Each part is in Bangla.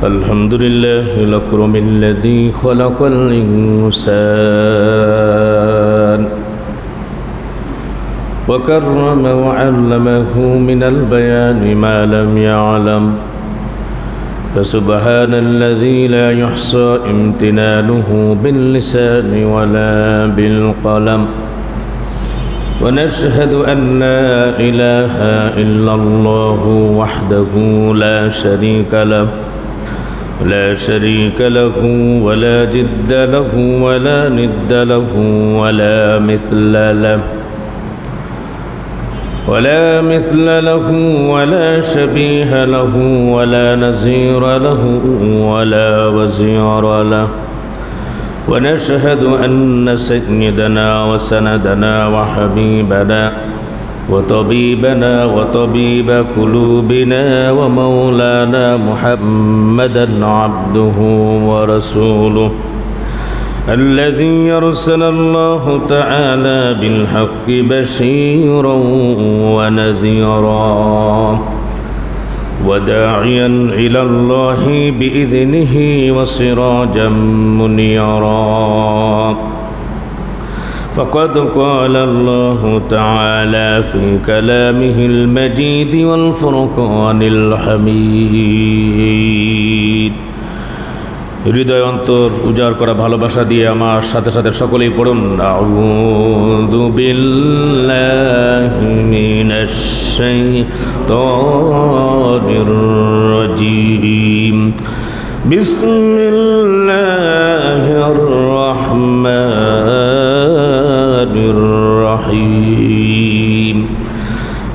الحمد لله الأكرم الذي خلق الإنسان وكرم وعلمه من البيان ما لم يعلم فسبحان الذي لا يحصى امتنانه باللسان ولا بالقلم ونشهد أن لا إله إلا الله وحده لا شريك له ولا جد له ولا ند له ولا مثل له ولا شبيه له ولا نظير له ولا وزير له ونشهد أن سيدنا وسندنا وحبيبنا وطبيبنا وطبيب قلوبنا ومولانا محمدا عبده ورسوله الذي أرسل الله تعالى بالحق بشيرا ونذيرا وداعيا إلى الله بإذنه وسراجا منيرا فقد قال الله تعالى في كلامه المجيد والفرقان الحميد হৃদয় অন্তর উজাড় করা ভালোবাসা দিয়ে আমার সাথে সাথে সকলেই পড়ুন আউযু বিল্লাহি মিনাশ শাইতানির রাজীম বিসমিল্লাহির রাহমানির রহিম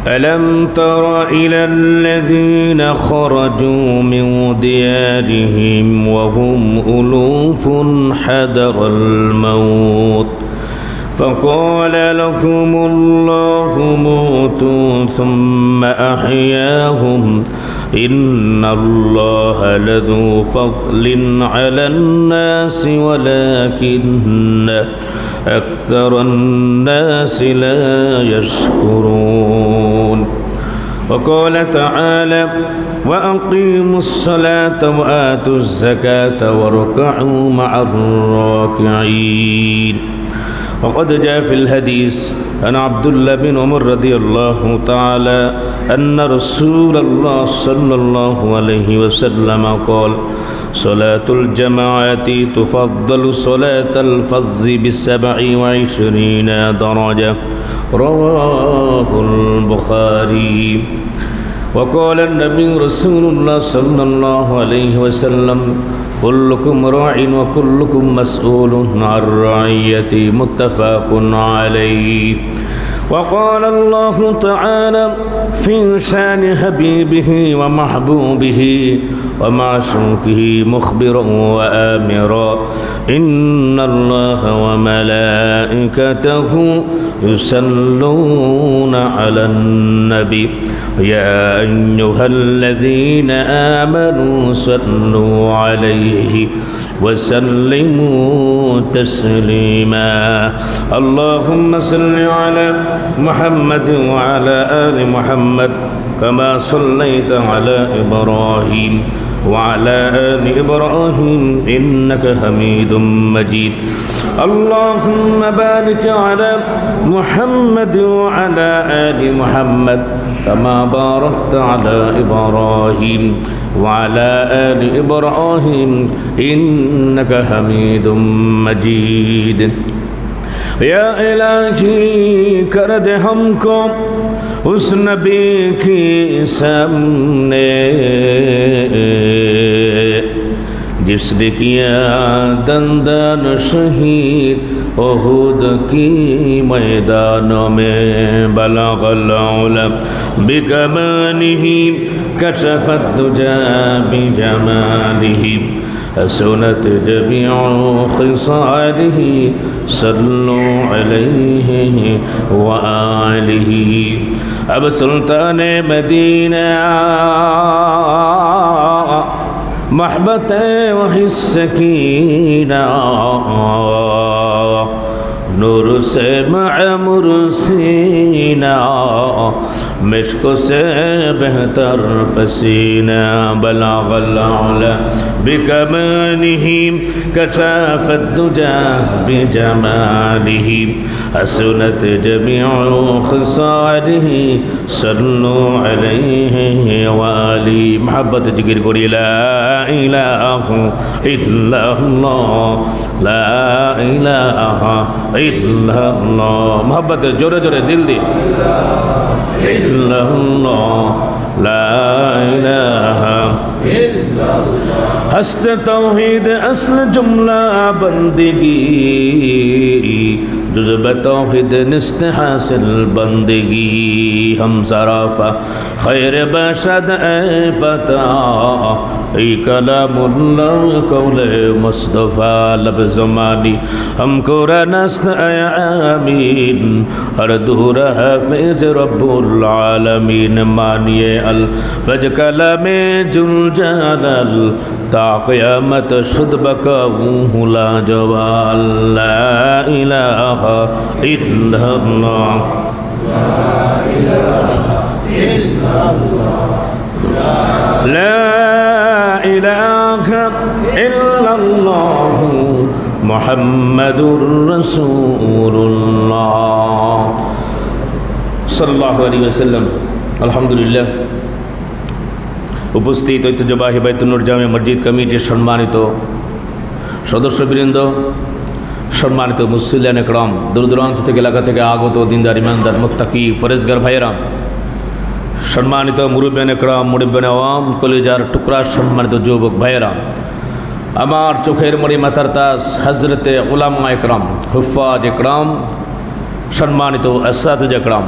ألم تر إلى الذين خرجوا من ديارهم وهم ألوف حذر الموت فقال لهم الله موتوا ثم أحياهم إن الله لذو فضل على الناس ولكن أكثر الناس لا يشكرون وقال تعالى وأقيموا الصلاة وآتوا الزكاة واركعوا مع الراكعين وقد جاء في الحديث عن عبد الله بن عمر رضي الله تعالى أن رسول الله صلى الله عليه وسلم قال صلاة الجماعة تفضل صلاة الفض ب27 درجة رواه البخاري وقال النبي رسول الله صلى الله عليه وسلم كلكم راع وكلكم مسؤول عن رعيته متفق عليه وقال الله تعالى في شان حبيبه ومحبوبه ومعشوقه مخبرا وآمرا إن الله وملائكته يصلون على النبي يا أيها الذين آمنوا صلوا عليه وسلموا تسليما اللهم صل على محمد وعلى آل محمد كما صليت على إبراهيم وعلى آل إبراهيم إنك حميد مجيد اللهم بارك على محمد وعلى آل محمد كما باركت على إبراهيم وعلى آل إبراهيم إنك حميد مجيد या इलाही कर दे हमको उस नबी के सामने जिसने किया दंदन शहीद ओहुद की मैदान में बलगल उलम बिकमालिही कशफत दुजा बिजमालिही हसनत जमीउ खिसालिही सल्लु अलैहि व आलिही अब सुल्तान मदीना महबत वही सकीना नूर से मामूर सीना, मिश्क से बेहतर फसीना, बलागल आला बिकमालिही कशाफत दुजा बिजमालिही, हसनत जमीउ खसालिही, सल्लु अलैहि वाली। मोहब्बत जिक्र करी ला इलाहा इल्लल्लाह, ला इलाहा इल्लल्लाह। मोहब्बत जोरे जोरे दिल दी, इल्लल्लाह, ला इलाहा इल्लल्लाह। हस्त तौहीद असल जुमला बंदगी, जुज़्ब तौहीद निस्त हासिल बंदगी। हम सराफा खैर बशद ए पता, ई कलामुल्लाह कौले मुस्तफ़ा लब ज़मानी। हमको रनस्त ए आमीन, हर दूर हाफ़िज़ रब्बुल आलमीन। मानिए अल फज कलमे जुल जलाल, ता क़यामत शुद बकाऊँ ला जवाल। ला इलाहा इल्लल्लाह, ला इलाहा इल्लल्लाह, मुहम्मदुर रसूलुल्लाह सल्लल्लाहु अलैहि वसल्लम। अल्हम्दुलिल्लाह। उपस्थित ঐতিহ্যবাহী বাইতুন নূর জামে মসজিদ কমিটির সম্মানিত সদস্যবৃন্দ, সম্মানিত মুসল্লিয়ান একরাম, দূর দূরান্ত থেকে এলাকা থেকে আগত দিনদার ইমানদার মুত্তাকি ফরেজগার ভাইয়েরা, সম্মানিত মুরব্বিয়ান একরাম, মুরব্বিয়ান আওয়াম, কলিজার টুকরা সম্মানিত যুবক ভাইয়েরা, আমার চোখের মণি মাথার তাজ হজরতে উলামা একরাম, হুফাজ একরাম, সম্মানিত আসাতিজা একরাম,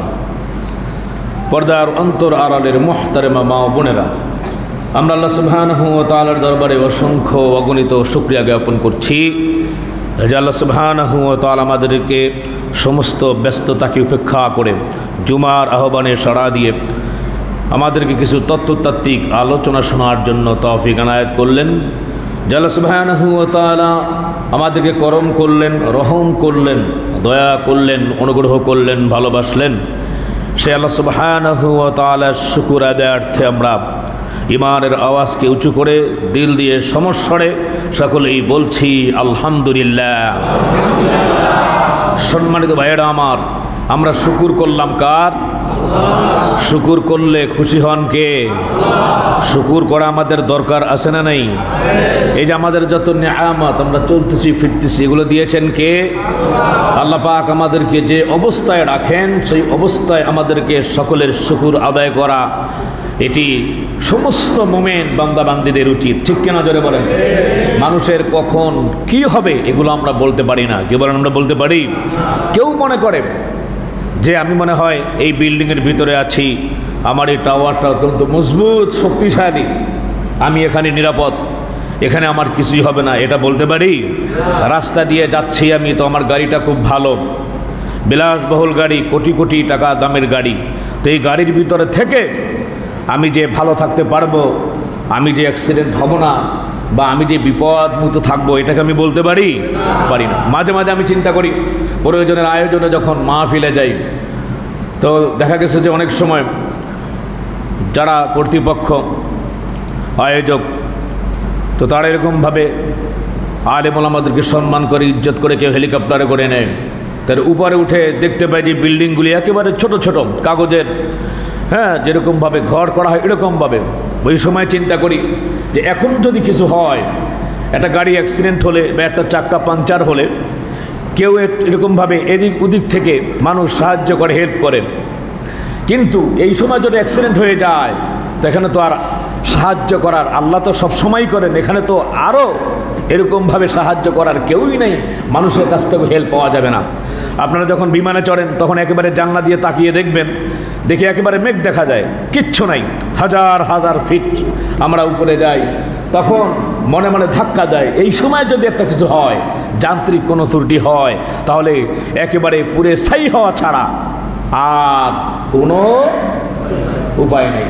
পর্দার অন্তর আড়ালের মুহতারেমা মা বোনেরা, আমরা আল্লাহ সুবহানাহু ওয়া তাআলার দরবারে অসংখ্য অগণিত শুকরিয়া জ্ঞাপন করছি যে আল্লাহ সুবহানাহু ওয়া তাআলা আমাদেরকে সমস্ত ব্যস্ততাকে উপেক্ষা করে জুমার আহ্বানে সাড়া দিয়ে আমাদেরকে কিছু তত্ত্বতাত্ত্বিক আলোচনা শোনার জন্য তৌফিক এনায়েত করলেন। যে আল্লাহ সুবহানাহু ওয়া তাআলা আমাদেরকে করম করলেন, রহম করলেন, দয়া করলেন, অনুগ্রহ করলেন, ভালোবাসলেন, সে আল্লাহ সুবহানাহু ওয়া তাআলার শুকর আদায়ার্থে আমরা ইমানের আওয়াজকে উঁচু করে দিল দিয়ে সমস্বরে সকলেই বলছি আলহামদুলিল্লাহ। সম্মানিত ভাইয়েরা আমার, আমরা শুকুর করলাম কার? শুকুর করলে খুশি হন কে? শুকুর করা আমাদের দরকার আছে না নাই? এই যে আমাদের যত নিয়ামত, আমরা চলতেছি ফিরতেছি, এগুলো দিয়েছেন কে? আল্লাহ পাক আমাদেরকে যে অবস্থায় রাখেন সেই অবস্থায় আমাদেরকে সকলের শুকুর আদায় করা, এটি সমস্ত মুমিন বান্দা বান্দীদের উচিত। ঠিক কিনা জোরে বলেন? মানুষের কখন কি হবে এগুলো আমরা বলতে পারি না। কি বলেন? আমরা বলতে পারি? কেউ মনে করে যে আমি মনে হয় এই বিল্ডিংয়ের ভিতরে আছি, আমার এই টাওয়ারটা অত্যন্ত মজবুত শক্তিশালী, আমি এখানে নিরাপদ, এখানে আমার কিছুই হবে না, এটা বলতে পারি? রাস্তা দিয়ে যাচ্ছি আমি, তো আমার গাড়িটা খুব ভালো, বিলাসবহুল গাড়ি, কোটি কোটি টাকা দামের গাড়ি, তো এই গাড়ির ভিতরে থেকে আমি যে ভালো থাকতে পারবো, আমি যে অ্যাক্সিডেন্ট হব না, বা আমি যে বিপদ মুক্ত থাকবো, এটাকে আমি বলতে পারি? পারি না। মাঝে মাঝে আমি চিন্তা করি, প্রয়োজনের আয়োজনে যখন মাহফিলে যাই, তো দেখা গেছে যে অনেক সময় যারা কর্তৃপক্ষ, আয়োজক, তো তারা এরকমভাবে আলেম ওলামাদেরকে সম্মান করে, ইজ্জত করে, কেউ হেলিকপ্টারে করে নেয়, তার উপরে উঠে দেখতে পাই যে বিল্ডিংগুলি একেবারে ছোট ছোট কাগজের, হ্যাঁ, যেরকমভাবে ঘর করা হয় এরকমভাবে। ওই সময় চিন্তা করি যে এখন যদি কিছু হয়, একটা গাড়ি অ্যাক্সিডেন্ট হলে বা একটা চাক্কা পাংচার হলে, কেউ এরকমভাবে এদিক ওদিক থেকে মানুষ সাহায্য করে, হেল্প করে, কিন্তু এই সময় যদি অ্যাক্সিডেন্ট হয়ে যায়, তো এখানে তো আর সাহায্য করার, আল্লাহ তো সব সময়ই করেন, এখানে তো আরও এরকমভাবে সাহায্য করার কেউই নেই, মানুষের কাছ থেকে হেল্প পাওয়া যাবে না। আপনারা যখন বিমানে চড়েন তখন একেবারে জানলা দিয়ে তাকিয়ে দেখবেন, দেখে একেবারে মেঘ দেখা যায়, কিচ্ছু নাই, হাজার হাজার ফিট আমরা উপরে যাই, তখন মনে মনে ধাক্কা দেয়। এই সময় যদি একটা কিছু হয়, যান্ত্রিক কোনো ত্রুটি হয়, তাহলে একেবারে পুরে ছাই হওয়া ছাড়া আর কোনো উপায় নেই।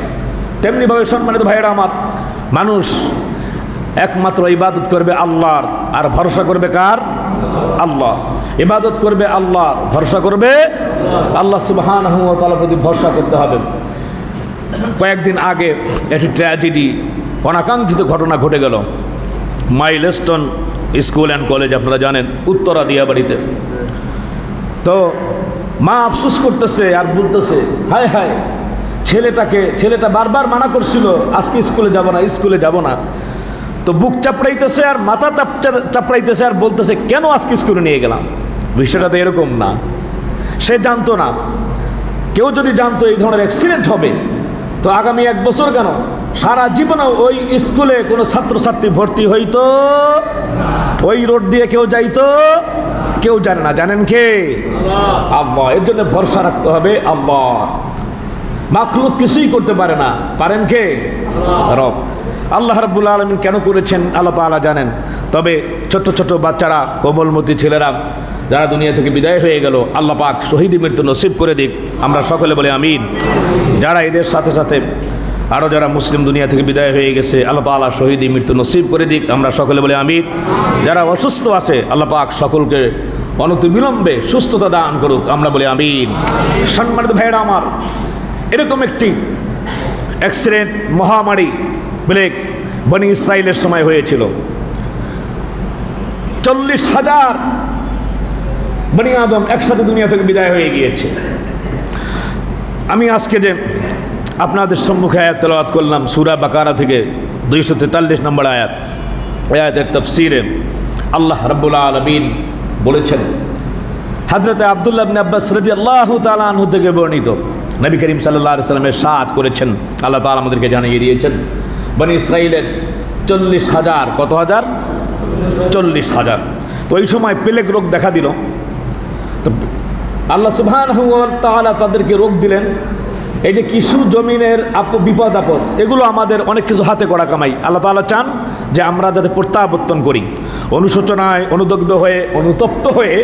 তেমনিভাবে সম্মানিত ভাইয়েরা আমার, মানুষ একমাত্র ইবাদত করবে আল্লাহর, আর ভরসা করবে কার? আল্লাহ, ইবাদত করবে আল্লাহ, ভরসা করবে আল্লাহ সুবহানাহু ওয়া তাআলার প্রতি ভরসা করতে হবে। কয়েকদিন আগে একটি ট্র্যাজেডি, অনাকাঙ্ক্ষিত ঘটনা ঘটে গেল মাইলস্টোন স্কুল অ্যান্ড কলেজ, আপনারা জানেন, উত্তরা দিয়াবাড়িতে। তো মা আফসোস করতেছে আর বলতেছে, হায় হায়, ছেলেটা বারবার মানা করছিল আজকে স্কুলে যাব না, স্কুলে যাব না। তো বুক চাপড়াইতেছে আর মাথা চাপড়াইতেছে আর বলতেছে, কেন আজকে স্কুলে নিয়ে গেলাম? বিষয়টা তো এরকম না। সে জানতো না। কেউ যদি জানতো এই ধরনের অ্যাক্সিডেন্ট হবে, তো আগামী 1 বছর কেন, সারা জীবনে ওই স্কুলে কোনো ছাত্রছাত্রী ভর্তি হইতো, ওই রোড দিয়ে কেউ যাইতো, কেউ জানে না। জানেন কে? আল্লাহ। এর জন্য ভরসা রাখতে হবে আল্লাহ। মাখলুক কিছুই করতে পারে না, পারেন কে? রব। আল্লাহ রাব্বুল আলামিন কেন করেছেন আল্লাহ তাআলা জানেন। তবে ছোট ছোট বাচ্চারা, কোমলমতি ছেলেরা যারা দুনিয়া থেকে বিদায় হয়ে গেল, আল্লাহ পাক শহীদ মৃত্যু নসিব করে দিক, আমরা সকলে বলে আমিন। যারা এদের সাথে সাথে আরও যারা মুসলিম দুনিয়া থেকে বিদায় হয়ে গেছে, আল্লাহ তাআলা শহীদ মৃত্যু নসিব করে দিক, আমরা সকলে বলে আমিন। যারা অসুস্থ আছে, আল্লাহ পাক সকলকে অনতিবিলম্বে সুস্থতা দান করুক, আমরা বলে আমিন। সম্মানিত ভাইয়েরা আমার, এরকম একটি অ্যাক্সিডেন্ট, মহামারী প্লেগ বনি ইসরাইলের সময় হয়েছিল। 40,000 বনি আদম একসাথে দুনিয়া থেকে বিদায় হয়ে গিয়েছে। আমি আজকে যে আপনাদের সম্মুখে আয়াত তেলাওয়াত করলাম সূরা বাকারা থেকে 243 নম্বর আয়াত, আয়াতের তাফসীরে আল্লাহ রাব্বুল আলামিন বলেছেন, হযরত আব্দুল্লাহ ইবনে আব্বাস রাদিয়াল্লাহু তাআলা আনহু থেকে বর্ণিত, নবী করিম সাল্লাল্লাহু আলাইহি ওয়াসাল্লাম ইরশাদ করেছেন, আল্লাহ তাআলা আমাদেরকে জানিয়ে দিয়েছেন, বনি ইসরাইলের 40,000, কত হাজার? 40,000। তো ওই সময় প্লেগ রোগ দেখা দিল। তো আল্লাহ সুবহানাহু ওয়া তাআলা তাদেরকে রোগ দিলেন। এই যে কিছু জমিনের বিপদ আপদ, এগুলো আমাদের অনেক কিছু হাতে করা কামাই। আল্লাহ তাআলা চান যে আমরা যাতে প্রত্যাবর্তন করি, অনুশোচনায় অনুদগ্ধ হয়ে, অনুতপ্ত হয়ে,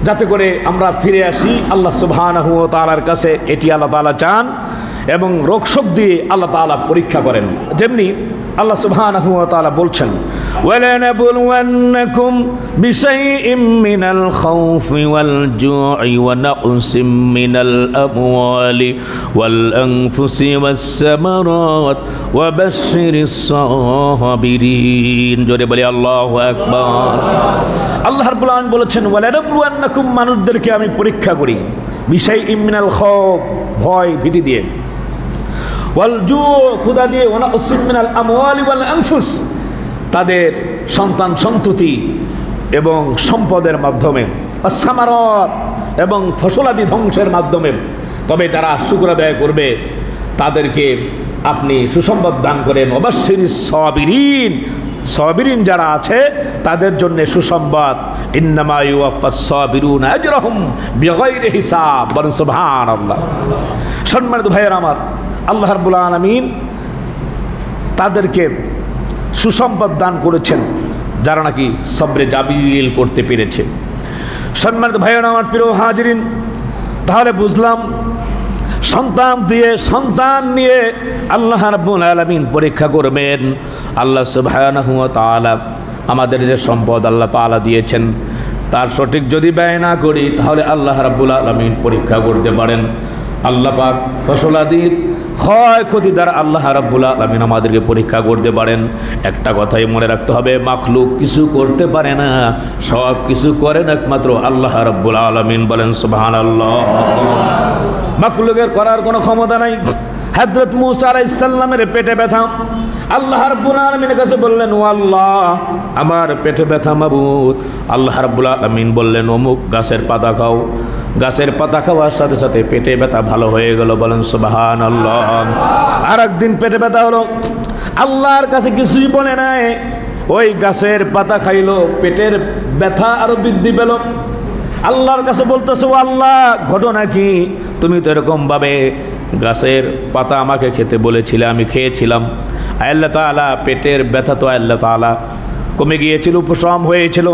যাতে করে আমরা ফিরে আসি আল্লাহ সুবহানাহু ওয়া তাআলার কাছে, এটি আল্লাহ তাআলা চান। এবং রোগশোক দিয়ে আল্লাহ তাআলা পরীক্ষা করেন। যেমনি আল্লাহ সুবহানাহু ওয়া তাআলা বলছেন, ওয়ালানাবলুওয়ান্নাকুম বিশাইইম মিনাল খাউফি ওয়াল জু'i ওয়া নাকসিম মিনাল আমওয়ালি ওয়াল আনফুসি ওয়াস সামারাত ওয়া বাশশিরিস সাবিরিন। জোরে বলি আল্লাহু আকবার। আল্লাহ রাব্বুল আলামিন বলেছেন, ওয়ালানাবলুওয়ান্নাকুম, মানুষদেরকে আমি পরীক্ষা করি, বিশাইইম মিনাল খাউফ, ভয় ভীতি দিয়ে, ওয়াল জু', ক্ষুধা দিয়ে, ওয়া নাকসিম মিনাল আমওয়ালি ওয়াল আনফুস, তাদের সন্তান সন্ততি এবং সম্পদের মাধ্যমে, আস-সামারাত, এবং ফসলাদি ধ্বংসের মাধ্যমে। তবে যারা শুকর আদায় করবে তাদেরকে আপনি সুসংবাদ দান করেন, ওয়াবাশশিরিস সাবিরিন, সাবিরিন যারা আছে তাদের জন্য সুসংবাদ, ইন্নামা ইউওয়াফাস সাবিরুনা আজরাহুম বিগাইরি হিসাব। বলুন সুবহানাল্লাহ। সম্মানিত ভাইয়েরা আমার, আল্লাহ রাব্বুল আলামিন তাদেরকে সুসংবাদ দান করেছেন যারা নাকি সবরে জাবিল করতে পেরেছে। সম্মানিত ভাইয়েরা আমার, প্রিয় হাজিরিন, তাহলে বুঝলাম সন্তান নিয়ে আল্লাহ রাব্বুল আলামিন পরীক্ষা করবেন। আল্লাহ সুবহানাহু ওয়া তাআলা আমাদের যে সম্পদ আল্লাহ তাআলা দিয়েছেন, তার সঠিক যদি ব্যয় না করি, তাহলে আল্লাহ রাব্বুল আলামিন পরীক্ষা করতে পারেন। আল্লাহ পাক ফসলাদির ক্ষয়ক্ষতি দ্বারা আল্লাহ রাব্বুল আলামিন আমাদেরকে পরীক্ষা করতে পারেন। একটা কথাই মনে রাখতে হবে, মাখলুক কিছু করতে পারে না, সব কিছু করেন একমাত্র আল্লাহ রাব্বুল আলামিন। বলেন সুবহানাল্লাহ। মাখলুকের করার কোনো ক্ষমতা নাই। হযরত মূসা আলাইহিস সালামের পেটে ব্যথা, আল্লাহ রাব্বুল আলামিনের কাছে বললেন, ও আল্লাহ, আমার পেটে ব্যথা মাবুদ। আল্লাহ রাব্বুল আলামিন বললেন, অমুক গাছের পাতা খাও। গাছের পাতা খাওয়ার সাথে সাথে পেটে ব্যথা ভালো হয়ে গেল। বলেন সুবহানাল্লাহ। আর একদিন পেটে ব্যথা হলো, আল্লাহর কাছে কিছুই বলে নাই, ওই গাছের পাতা খাইলো, পেটের ব্যথা আরো বৃদ্ধি পেল। আল্লাহর কাছে বলতেছে, ও আল্লাহ, ঘটনা কি? তুমি তো এরকমভাবে গাছের পাতা আমাকে খেতে বলেছিলে, আমি খেয়েছিলাম। আল্লাহ তাআলা, পেটের ব্যথা তো আল্লাহ তাআলা কমে গিয়েছিল, উপশম হয়েছিল,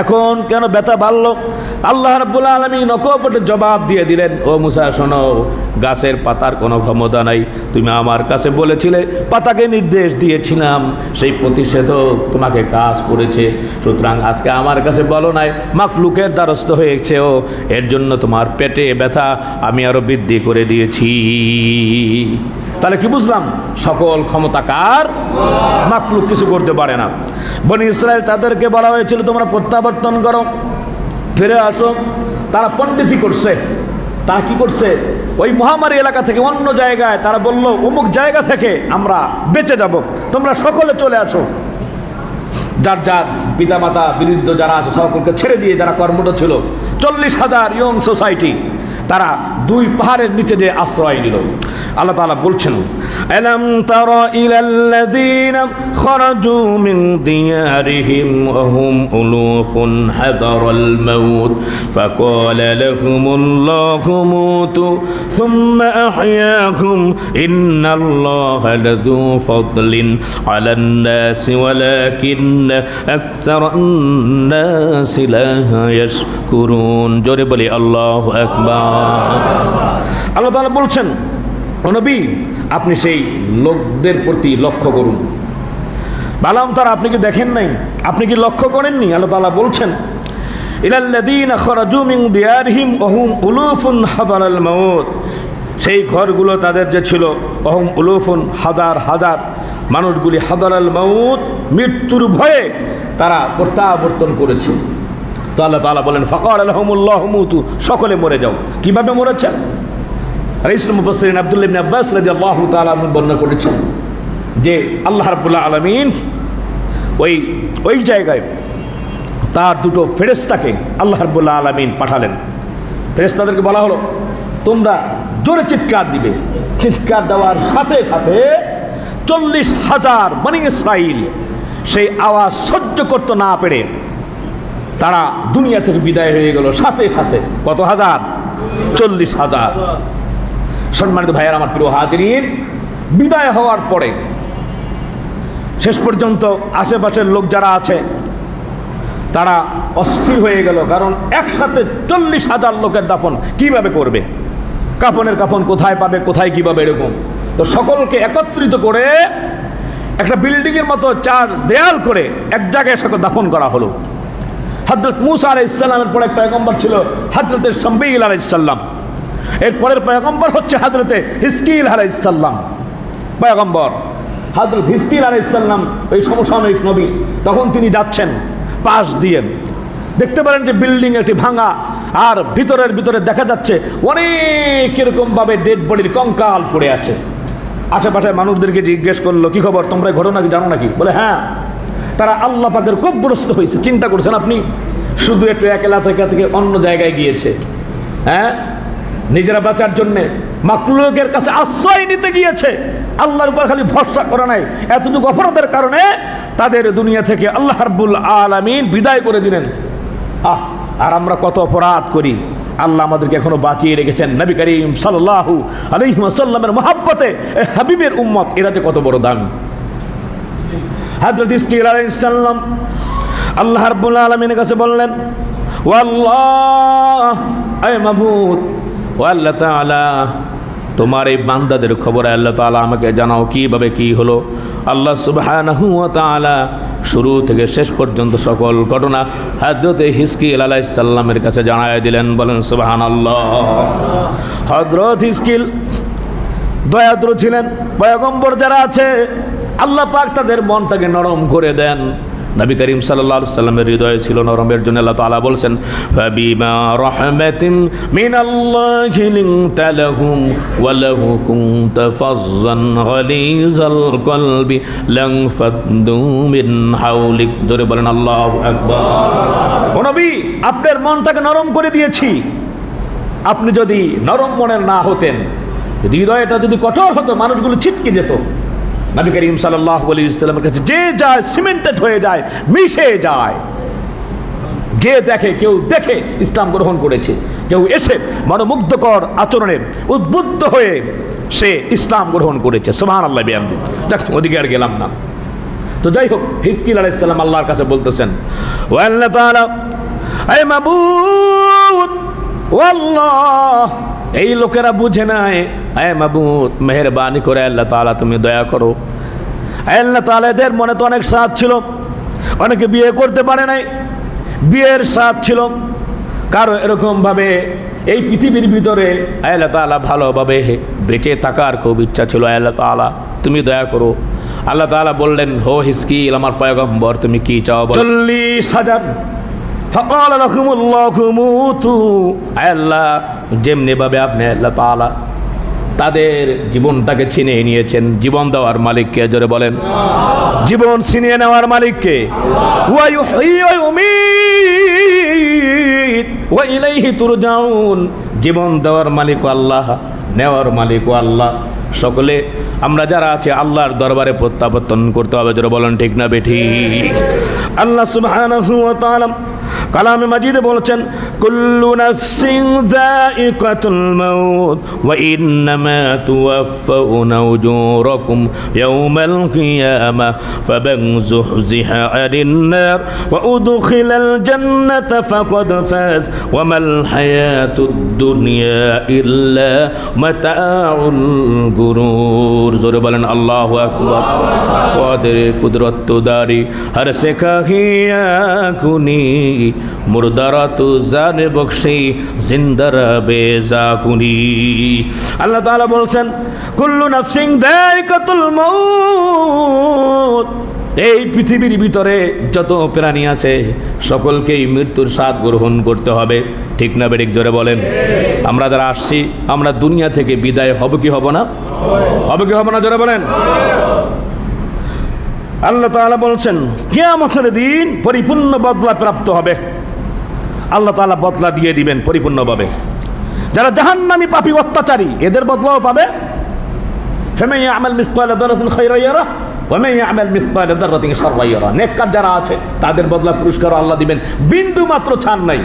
এখন কেন ব্যথা বাড়লো? আল্লাহ রাব্বুল আলামিন অকপটে জবাব দিয়ে দিলেন, ও মুসা শোনো, গাছের পাতার কোনো ক্ষমতা নাই। তুমি আমার কাছে বলেছিলে, পাতাকে নির্দেশ দিয়েছিলাম, সেই প্রতিষেধক তোমাকে কাজ করেছে। সুতরাং আজকে আমার কাছে বলো নাই, মাকলুকের দ্বারস্থ হয়েছে, ও এর জন্য তোমার পেটে ব্যথা আমি আরো বৃদ্ধি করে দিয়েছি। তাহলে কি বুঝলাম? সকল ক্ষমতা কার? মাকলুক কিছু করতে পারে না। বনি ইসরায়েল তাদেরকে বলা হয়েছিল তোমরা প্রত্যাবর্তন করো, ফিরে আসো। তারা পণ্ডিতি করছে। তারা কি করছে? ওই মহামারী এলাকা থেকে অন্য জায়গায় তারা বলল, অমুক জায়গা থেকে আমরা বেঁচে যাব, তোমরা সকলে চলে আসো। যার যার পিতামাতা বিরুদ্ধ যারা আছে সকলকে ছেড়ে দিয়ে যারা কর্মঠ ছিল, 40,000 ইয়ং সোসাইটি, তারা দুই পাহাড়ের নিচে যে আশ্রয় নিল। আল্লাহ তাআলা বলছেন, আলাম তারা ইলাল্লাযীনা খারাজু মিন দিয়ারিহিম ওয়া হুম উলুফুন হাদারাল মাউত ফাকালা লাহুমুল্লাহু মুতু সুম্মা আহইয়াকুম ইন্নাল্লাহা লাযু ফাদলিন আলান নাসি ওয়ালাকিন্না আকসারান নাসি লা ইয়াশকুরুন। জোরে বলি আল্লাহু আকবার। আল্লাহ তাআলা বলছেন, ও নবী, আপনি সেই লোকদের প্রতি লক্ষ্য করুন। বালাম তারা, আপনি কি দেখেন নাই? আপনি কি লক্ষ্য করেননি? আল্লাহ তাআলা বলছেন, ইলাল্লাযীনা খারাজু মিন দিয়ারিহিম ওয়া হুম উলুফুন হাদারাল মাউত, সেই ঘরগুলো তাদের যে ছিল, ওহুম উলুফুন, হাজার হাজার মানুষগুলি, হাদারাল মাউত, মৃত্যুর ভয়ে তারা প্রত্যাবর্তন করেছে। তো আল্লাহ তাআলা বলেন, ফাকালা লাহুমুল্লাহু মুতু, সকলে মরে যাও। কিভাবে মরেছে? রাইসুল মুফাসসিরিন আব্দুল্লাহ ইবনে আব্বাস রাদিয়াল্লাহু তাআলা আনহু বর্ণনা করেছেন যে আল্লাহ রাব্বুল আলামিন ওই জায়গায় তার দুটো ফেরেশতাকে আল্লাহ রাব্বুল আলামিন পাঠালেন। ফেরেশতাদেরকে বলা হলো, তোমরা জোরে চিৎকার দিবে। চিৎকার দেওয়ার সাথে সাথে 40,000 বনী ইসরাইল সেই আওয়াজ সহ্য করতে না পেরে তারা দুনিয়া থেকে বিদায় হয়ে গেল সাথে সাথে। কত হাজার? 40,000। সম্মানিত ভাইয়ার, আমার প্রিয় হাজিরিন, বিদায় হওয়ার পরে শেষ পর্যন্ত আশেপাশের লোক যারা আছে তারা অস্থির হয়ে গেল, কারণ একসাথে 40,000 লোকের দাফন কিভাবে করবে? কাফনের কাফন কোথায় পাবে, কোথায় কিভাবে, এরকম। তো সকলকে একত্রিত করে একটা বিল্ডিংয়ের মতো 4 দেয়াল করে এক জায়গায় সকল দাফন করা হলো। হযরত মূসা আলাইহিস সালামের পরে পয়গম্বর ছিল হযরতে শামঈল আলাইহিস সালাম। এর পরের পয়গম্বর হচ্ছে হযরতে হিজকিল আলাইহিস সালাম পয়গম্বর। হযরত হিজকিল আলাইহিস সালাম ওই সমসাময়িক নবী। তখন তিনি যাচ্ছেন পাশ দিয়ে, দেখতে পারেন যে বিল্ডিং একটি ভাঙা, আর ভিতরে দেখা যাচ্ছে অনেক এরকমভাবে ডেড বডির কঙ্কাল পড়ে আছে। আশেপাশে মানুষদেরকে জিজ্ঞেস করলো, কি খবর, তোমরা ঘটনা কি জানো নাকি? বলে হ্যাঁ, তারা আল্লাহ পাকের কবরস্থ হয়েছে। চিন্তা করছেন আপনি, শুধু একটু এক এলাকা থেকে অন্য জায়গায় গিয়েছে, হ্যাঁ, নিজেরা বাঁচার জন্যে মাকলুকের কাছে আশ্রয় নিতে গিয়েছে, আল্লাহর উপর খালি ভরসা করে নাই। এতটুকু অপরাধের কারণে তাদের দুনিয়া থেকে আল্লাহ রাব্বুল আলামিন বিদায় করে দিলেন। আর আমরা কত অপরাধ করি, আল্লাহ আমাদেরকে এখনো বাঁচিয়ে রেখেছেন। নবী করিম সাল্লাল্লাহু আলাইহি ওয়াসাল্লামের মহব্বতে হাবিবের উম্মত, এরা যে কত বড় দামি। হযরত হিজকিল আলাইহিস সালাম আল্লাহ রাব্বুল আলামিনের কাছে বললেন, ওয়াল্লাহ, আয় মাবুদ, ও আল্লাহ তাআলা, তোমার এই বান্দাদের খবর আল্লাহ তাআলা আমাকে জানাও, কিভাবে কি হলো। আল্লাহ সুবহানাহু ওয়া তাআলা শুরু থেকে শেষ পর্যন্ত সকল ঘটনা হযরত হিজকিল আলাইহিস সালামের কাছে জানায় দিলেন। বলেন সুবহানাল্লাহ। হযরত হিজকিল দয়াদ্র ছিলেন। পয়গম্বর যারা আছে আল্লাহ পাক তাদের মনটাকে নরম করে দেন। নবী করিম সাল্লাল্লাহু আলাইহি সাল্লামের হৃদয় ছিল নরমের জন্য আল্লাহ তাআলা বলছেন, ফাবিমা রাহমাতিন মিনাল্লাহি লিনতা লাহুম ওয়া লাউ কুনতা ফাজ্জান গালিজাল কলবি লানফাদু মিন হাওলিক। জোরে বলেন আল্লাহু আকবার। ও নবী, আপনার মনটাকে নরম করে দিয়েছি। আপনি যদি নরম মনের না হতেন, হৃদয়টা যদি কঠোর হতো, মানুষগুলো ছিটকে যেত। নবী করিম সাল্লাল্লাহু আলাইহি ওয়াসাল্লামের কাছে যে যায় সিমেন্টেড হয়ে যায়, মিশে যায়। যে দেখে, কেউ দেখে ইসলাম গ্রহণ করেছে, কেউ এসে মনোমুগ্ধকর আচরণে উদ্বুদ্ধ হয়ে সে ইসলাম গ্রহণ করেছে। সুবহানাল্লাহ বিহামদিহি। দেখ, ওদিকে আর গেলাম না। তো যাই হোক, হিজকিল আলাইহিস সালাম আল্লাহর কাছে বলতেছেন, ও আল্লাহ তাআলা, আয় মাবুদ ও আল্লাহ, এই লোকেরা বুঝে নাই, আয় মাবুদ মেহেরবানি করে আল্লাহ তাআলা তুমি দয়া করো। আল্লাহ তাআলা এদের মনে তো অনেক সাধ ছিল, অনেকে বিয়ে করতে পারে নাই, বিয়ের সাধ ছিল, কারো এরকমভাবে এই পৃথিবীর ভিতরে আল্লাহ তাআলা ভালোভাবে বেঁচে থাকার খুব ইচ্ছা ছিল। আল্লাহ তাআলা তুমি দয়া করো। আল্লাহ তাআলা বললেন, হো হিজকিল আমার পয়গম্বর তুমি কি চাও? 40,000 ফাকাল লাকুমুল্লাহু মুতু। আল্লাহ যেমনি ভাবে আপনি আল্লাহ তাআলা তাদের জীবনটাকে ছিনিয়ে নিয়েছেন, জীবন দেওয়ার মালিককে জোরে বলেন, জীবন ছিনিয়ে নেওয়ার মালিককে। ওয়া ইউহয়ী ওয়া ইউমীত ওয়া ইলাইহি তুরজাউন, জীবন দেওয়ার মালিক আল্লাহ, নেওয়ার মালিক আল্লাহ। সকলে আমরা যারা আছে আল্লাহর দরবারে প্রত্যাবর্তন করতে হবে, জোরে বলেন ঠিক না বেঠিক? আল্লাহ সুবহানাহু ওয়া তাআলা কালামে মাজিদে বলেছেন, কুল্লু নাফসিন যায়িকাতুল মাউত ওয়া ইন্নামা তুওয়াফাউনা উজুরাকুম ইয়াওমাল কিয়ামাহ ফামান যুহজিহা আনিন নার ওয়া উদখিলাল জান্নাতা ফাকাদ ফাজ ওয়া মাল হায়াতুদ দুনিয়া ইল্লা মাতাউল গুরুর। জোরে বলেন আল্লাহু আকবার। কাদের কুদরত দারি হর সে কাহিয়া কুনি মুর্দারা তু জানে বখশি জিন্দারা বেজা কুনি। আল্লাহ তাআলা বলছেন, কুল্লু নাফসিন যায়িকাতুল মাউত, এই পৃথিবীর ভিতরে যত প্রাণী আছে সকলকেই মৃত্যুর স্বাদ গ্রহণ করতে হবে, ঠিক না বেঠিক? জোরে বলেন। আমরা যারা আসছি আমরা দুনিয়া থেকে বিদায় হব কি হব না? হবে কি হবে না? জোরে বলেন। আল্লাহ তাআলা বলছেন, কিয়ামতের দিন পরিপূর্ণ বদলা প্রাপ্ত হবে, আল্লাহ তাআলা বদলা দিয়ে দিবেন পরিপূর্ণভাবে। যারা জাহান্নামী পাপী অত্যাচারী এদের বদলাও পাবে। ফামান ইয়ামাল মিসকালা যারাতিন খায়রান ইয়ারা ওয়া মান ইয়ামাল মিসকালা যারাতিন শাররান ইয়ারা। নেককার যারা আছে তাদের বদলা পুরস্কার আল্লাহ দিবেন, বিন্দু মাত্র ছাড় নাই।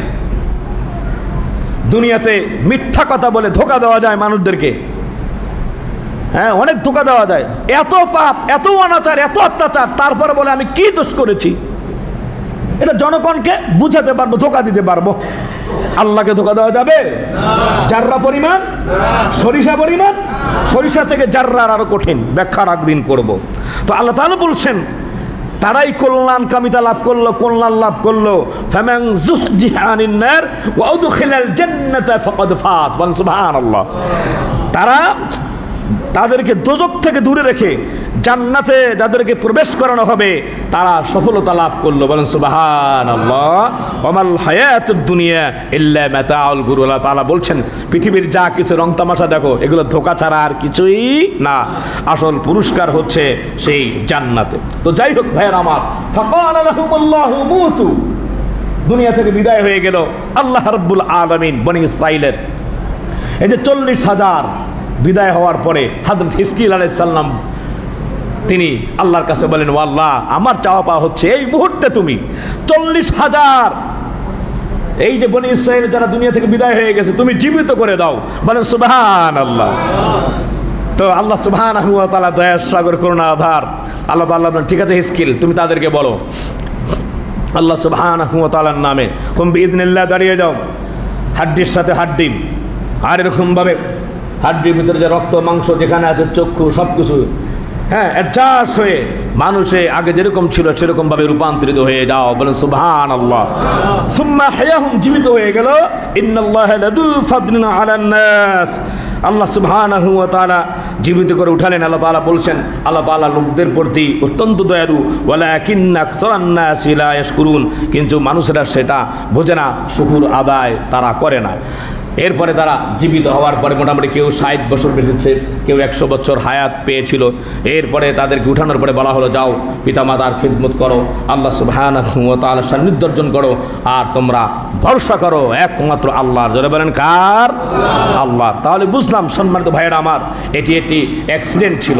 দুনিয়াতে মিথ্যা কথা বলে ধোঁকা দেওয়া যায় মানুষদেরকে, হ্যাঁ অনেক ধোঁকা দেওয়া যায়। এত পাপ, এত অনাচার, এত অত্যাচার, তারপরে বলে আমি কি দোষ করেছি? এটা জনগণকে বুঝাতে পারবো, ধোঁকা দিতে পারবো। আল্লাহকে ধোঁকা দেওয়া যাবে? জাররা পরিমাণ, সরিষা পরিমাণ, সরিষা থেকে জাররার আরো কঠিন, ব্যাখ্যার একদিন করব। তো আল্লাহ তাআলা বলছেন তারাই কল্যাণ কামিতা লাভ করলো, কল্যাণ লাভ করলো। ফামান যুহজিহা আনিন নার ওয়া উদখিলাল জান্নাতা ফাকাদ ফাত। বলেন সুবহানাল্লাহ। তারা তাদেরকে দোজখ থেকে দূরে রেখে জান্নাতে যাদেরকে প্রবেশ করানো হবে তারা সফলতা লাভ করলো। বলেন সুবহানাল্লাহ। ওয়ামাল হায়াতুদ দুনিয়া ইল্লা মাতাউল গুরুর। আল্লাহ তাআলা বলছেন পৃথিবীর যা কিছু রং তামাশা দেখো এগুলো ধোঁকা ছাড়া আর কিছুই না, আসল পুরস্কার হচ্ছে সেই জান্নাতে। তো যাই হোক ভাইয়ের আমার, ফাকাল লাহুমুল্লাহু মুতু, দুনিয়া থেকে বিদায় হয়ে গেল আল্লাহ রাব্বুল আলামিন বনি ইসরাইলের। এই যে 40,000 বিদায় হওয়ার পরে হযরত হিজকিল আলাইহিস সালাম তিনি আল্লাহর কাছে বলেন, ও আল্লাহ আমার চাওয়া পাওয়া হচ্ছে এই মুহূর্তে তুমি 40,000 এই যে বনি ইসরাইল যারা দুনিয়া থেকে বিদায় হয়ে গেছে তুমি জীবিত করে দাও। বলেন সুবহানাল্লাহ। তো আল্লাহ সুবহানাহু ওয়া তাআলা দয়া সাগর করুণা আধার। আল্লাহ তাআলা বলেন ঠিক আছে হিজকিল তুমি তাদেরকে বলো আল্লাহ সুবহানাহু ওয়া তাআলার নামে কুম বিইذনিল্লাহ দাঁড়িয়ে যাও, হাড্ডির সাথে হাড্ডি, আর এরকমভাবে হাড্ডির ভিতরে যে রক্ত মাংস যেখানে আছে চক্ষু সব কিছু, হ্যাঁ অ্যাডজাস্ট হয়ে মানুষে আগে যেরকম ছিল সেরকমভাবে রূপান্তরিত হয়ে যাও। বলেন সুবহানাল্লাহ। সুম্মা হায়াহুম, জীবিত হয়ে গেল। ইন্নাল্লাহা লাযু ফাদলিন আলান নাস, আল্লাহ সুবহানাহু ওয়া তাআলা জীবিত করে উঠালেন। আল্লাহ তাআলা বলছেন আল্লাহ তাআলা লোকদের প্রতি অত্যন্ত দয়ালু। ওয়ালাকিন্না আকসারান নাসি লা ইয়াশকুরুন, কিন্তু মানুষেরা সেটা বোঝে না, শুকর আদায় তারা করে না। এরপরে তারা জীবিত হওয়ার পরে মোটামুটি কেউ 60 বছর বেঁচেছে, কেউ 100 বছর হায়াত পেয়েছিল। এরপরে তাদেরকে উঠানোর পরে বলা হলো যাও পিতামাতার খিদমত করো, আল্লাহ সুবহানাহু ওয়া তাআলার সান্নিধ্য অর্জন করো, আর তোমরা ভরসা করো একমাত্র আল্লাহর। জোরে বলেন কার? আল্লাহ। তাহলে বুঝলাম সম্মানিত ভাইয়েরা আমার, এটি একটি অ্যাক্সিডেন্ট ছিল।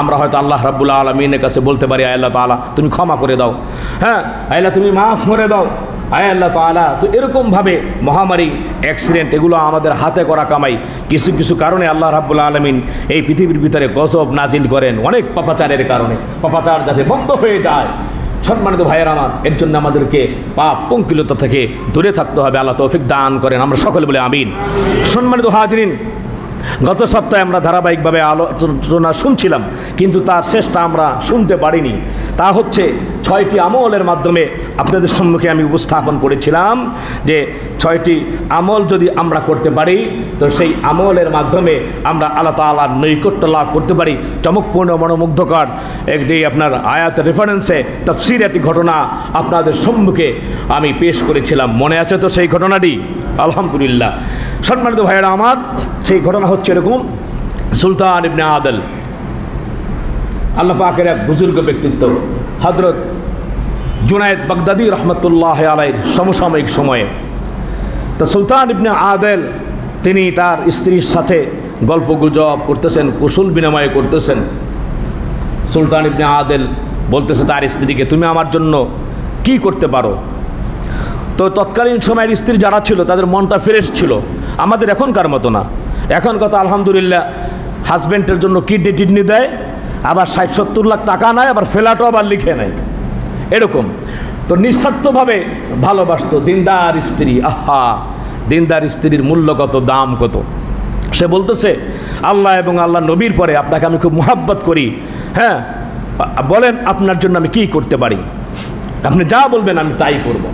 আমরা হয়তো আল্লাহ রাব্বুল আলামিনের কাছে বলতে পারি আল্লাহ তাআলা তুমি ক্ষমা করে দাও, হ্যাঁ আল্লাহ তুমি মাফ করে দাও, আয় আল্লাহ তাআলা। তো এরকমভাবে মহামারী, অ্যাক্সিডেন্ট এগুলো আমাদের হাতে করা কামাই। কিছু কিছু কারণে আল্লাহ রাব্বুল আলামিন এই পৃথিবীর ভিতরে গজব নাজিল করেন অনেক পাপাচারের কারণে। পাপাচার যাতে বন্ধ হয়ে যায়, সম্মানিত ভাইয়ের আমার, এর জন্য আমাদেরকে পাপ পঙ্কিলতা থেকে দূরে থাকতে হবে। আল্লাহ তৌফিক দান করেন, আমরা সকলে বলে আমিন। সম্মানিত হাজরিন, গত সপ্তাহে আমরা ধারাবাহিকভাবে আলোচনা শুনছিলাম, কিন্তু তার শেষটা আমরা শুনতে পারিনি। তা হচ্ছে 6টি আমলের মাধ্যমে আপনাদের সম্মুখে আমি উপস্থাপন করেছিলাম যে 6টি আমল যদি আমরা করতে পারি তো সেই আমলের মাধ্যমে আমরা আল্লাহ তাআলার নৈকট্য লাভ করতে পারি। চমকপূর্ণ মনোমুগ্ধকর একটি আপনার আয়াত রেফারেন্সে তাফসীর একটি ঘটনা আপনাদের সম্মুখে আমি পেশ করেছিলাম। মনে আছে তো সেই ঘটনাটি? আলহামদুলিল্লাহ। সম্মানিত ভাইয়েরা আমার, সেই ঘটনা হচ্ছে এরকম, সুলতান ইবনে আদল, আল্লাহ পাকের এক বুজুর্গ ব্যক্তিত্ব, হযরত জুনায়েদ বাগদাদি রহমতুল্লাহ আলাইহির সমসাময়িক সময়ে। তো সুলতান ইবনে আদল তিনি তার স্ত্রীর সাথে গল্প গুজব করতেছেন, কুশল বিনিময় করতেছেন। সুলতান ইবনে আদল বলতেছে তার স্ত্রীকে, তুমি আমার জন্য কি করতে পারো? তো তৎকালীন সময়ের স্ত্রী যারা ছিল তাদের মনটা ফ্রেশ ছিল, আমাদের এখনকার মতো না। এখন কত আলহামদুলিল্লাহ হাজব্যান্ডের জন্য কিডনি দেয়, আবার 60-70 লাখ টাকা নেয়, আবার ফ্ল্যাটও আবার লিখে নেয়, এরকম। তো নিঃস্বার্থভাবে ভালোবাসত দিনদার স্ত্রী। আহা, দিনদার স্ত্রীর মূল্য কত, দাম কত। সে বলতেছে, আল্লাহ এবং আল্লাহ নবীর পরে আপনাকে আমি খুব মোহাব্বত করি, হ্যাঁ বলেন আপনার জন্য আমি কি করতে পারি? আপনি যা বলবেন আমি তাই করব।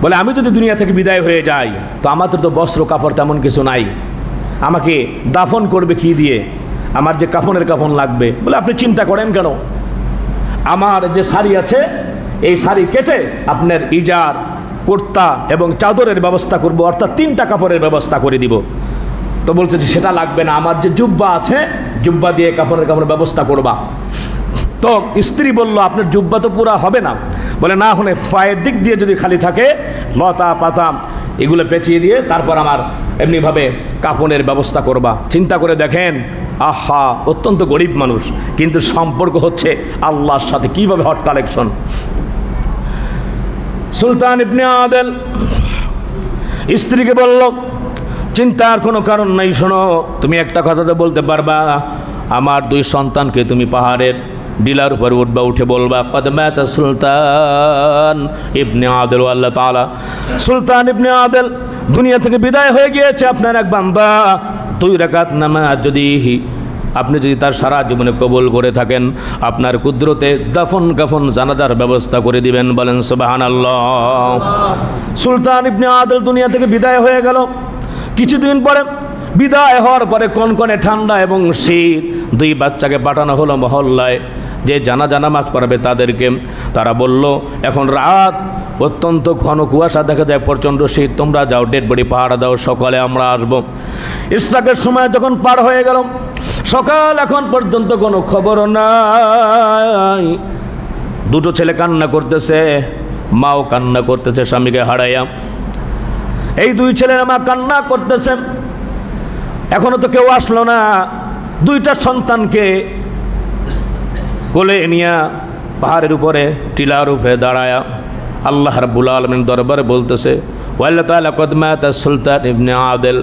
বলে, আমি যদি দুনিয়া থেকে বিদায় হয়ে যাই তো আমাদের তো বস্ত্র কাপড় তেমন কিছু নাই, আমাকে দাফন করবে কি দিয়ে? আমার যে কাফনের কাফন লাগবে। বলে, আপনি চিন্তা করেন কেন, আমার যে শাড়ি আছে এই শাড়ি কেটে আপনার ইজার, কুর্তা এবং চাদরের ব্যবস্থা করব, অর্থাৎ 3টা কাপড়ের ব্যবস্থা করে দিব। তো বলছে যে সেটা লাগবে না, আমার যে জুব্বা আছে জুব্বা দিয়ে কাপড়ের ব্যবস্থা করবা। তো স্ত্রী বলল, আপনার জুব্বা তো পুরা হবে না। বলে, না হলে পায়ের দিক দিয়ে যদি খালি থাকে, লতা পাতা এগুলো পেঁচিয়ে দিয়ে তারপর আমার এমনিভাবে কাপড়ের ব্যবস্থা করবা। চিন্তা করে দেখেন, আহা, অত্যন্ত গরিব মানুষ, কিন্তু সম্পর্ক হচ্ছে আল্লাহর সাথে। কিভাবে হট কালেকশন! সুলতান ইবনে আদল স্ত্রীকে বলল, চিন্তার কোনো কারণ নাই, শোনো, তুমি একটা কথা তো বলতে পারবা, আমার 2 সন্তানকে তুমি পাহাড়ের ডিলার উপরে উঠবা, উঠে বলবা, কদ মাতা সুলতান ইবনে আদল আল্লাহ তাআলা, সুলতান ইবনে আদল দুনিয়া থেকে বিদায় হয়ে গিয়েছে, আপনার এক বান্দা 2 রাকাত নামাজ যদি আপনি তার সারা জীবনে কবুল করে থাকেন, আপনার কুদরতে দাফন কাফন জানাজার ব্যবস্থা করে দিবেন। বলেন সুবহানাল্লাহ। সুলতান ইবনে আদল দুনিয়া থেকে বিদায় হয়ে গেল। কিছুদিন পরে বিদায় হওয়ার পরে কনকনে ঠান্ডা এবং শীত, 2 বাচ্চাকে পাঠানো হলো মহল্লায় যে জানাজা নামাজ পড়াবে তাদেরকে। তারা বলল, এখন রাত, অত্যন্ত ঘন কুয়াশা দেখা যায়, প্রচণ্ড শীত, তোমরা যাও ডেড বডি পাহারা দাও, সকালে আমরা আসবো। ইশরাকের সময় যখন পার হয়ে গেল, সকাল এখন পর্যন্ত কোনো খবর নাই। 2 ছেলে কান্না করতেছে, মাও কান্না করতেছে স্বামীকে হারাইয়া। এই 2 ছেলের মা কান্না করতেছে, এখনো তো কেউ আসলো না। 2টা সন্তানকে কোলে নিয়ে পাহাড়ের উপরে টিলার উপরে দাঁড়ায়া আল্লাহ রাব্বুল আলামিন দরবারে বলতেছে, আল্লাহ তাআলা কদ মাতা সুলতান ইবনে আদল,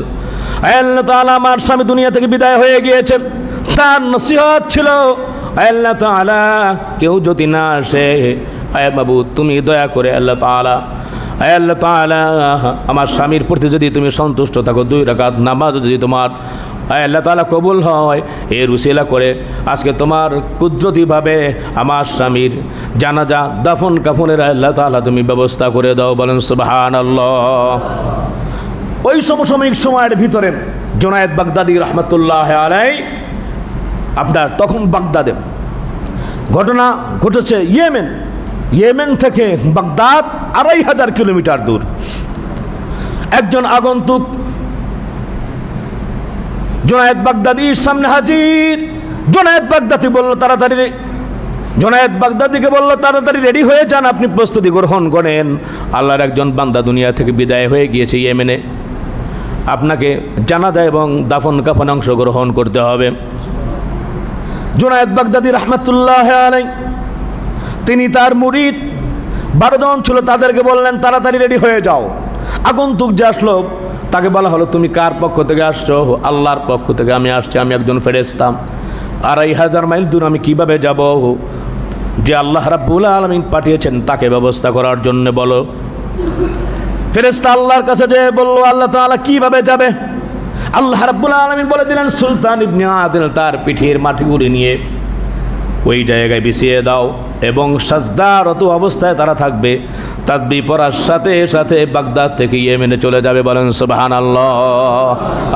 আল্লাহ তাআলা আমার স্বামী দুনিয়া থেকে বিদায় হয়ে গিয়েছে। তার নসিহত ছিল, আল্লাহ তাআলা কেউ যদি না আসে, আয় বাবু তুমি দয়া করে আল্লাহ তাআলা, আল্লাহ তাআলা আমার স্বামীর প্রতি যদি তুমি সন্তুষ্ট থাকো, 2 রাকাত নামাজ যদি তোমার আল্লাহ তাআলা কবুল হয়, এর উসিলা করে আজকে তোমার কুদরতিভাবে আমার স্বামীর জানাজা দাফন কাফনের আল্লাহ তাআলা তুমি ব্যবস্থা করে দাও। বলেন সুবহানাল্লাহ। ওই সমসাময়িক সময়ের ভিতরে জুনায়েদ বাগদাদি রহমতুল্লাহ আলাইহি, আপনার তখন বাগদাদে ঘটনা ঘটেছে, ইয়েমেন থেকে বাগদাদ 2500 কিলোমিটার দূর। একজন আগন্তুক জুনায়েদ বাগদাদির সামনে হাজির। জুনায়েদ বাগদাদি বলল, জুনায়েদ বাগদাদিকে বলল, তাড়াতাড়ি রেডি হয়ে যান, আপনি প্রস্তুতি গ্রহণ করেন। আল্লাহর একজন বান্দা দুনিয়া থেকে বিদায় হয়ে গিয়েছে ইয়েমেনে, আপনাকে জানাজা এবং দাফন কাফনে অংশগ্রহণ করতে হবে। জুনায়েদ বাগদাদি রহমতুল্লাহ আলাইহি তিনি তার মুরিদ 12 জন ছিল, তাদেরকে বললেন তাড়াতাড়ি রেডি হয়ে যাও। আগন্তুক যে আসলো তাকে বলা হলো, তুমি কার পক্ষ থেকে আসছো? আল্লাহর পক্ষ থেকে আমি আসছি, আমি একজন ফেরেশতা। 2500 মাইল দূর আমি কিভাবে যাব? যে আল্লাহ রাব্বুল আলামিন পাঠিয়েছেন তাকে ব্যবস্থা করার জন্য বলো। ফেরেশতা আল্লাহর কাছে যে বলল, আল্লাহ তাআলা কিভাবে যাবে? আল্লাহ রাব্বুল আলামিন বলে দিলেন, সুলতান ইবনে আদিল তার পিঠের মাটিগুলি নিয়ে ওই জায়গায় বিছিয়ে দাও এবং সাজদারত অবস্থায় তারা থাকবে। তাসবিহ পড়ার সাথে সাথে বাগদাদ থেকে ইয়েমেনে চলে যাবে। বলেন সুবহানাল্লাহ,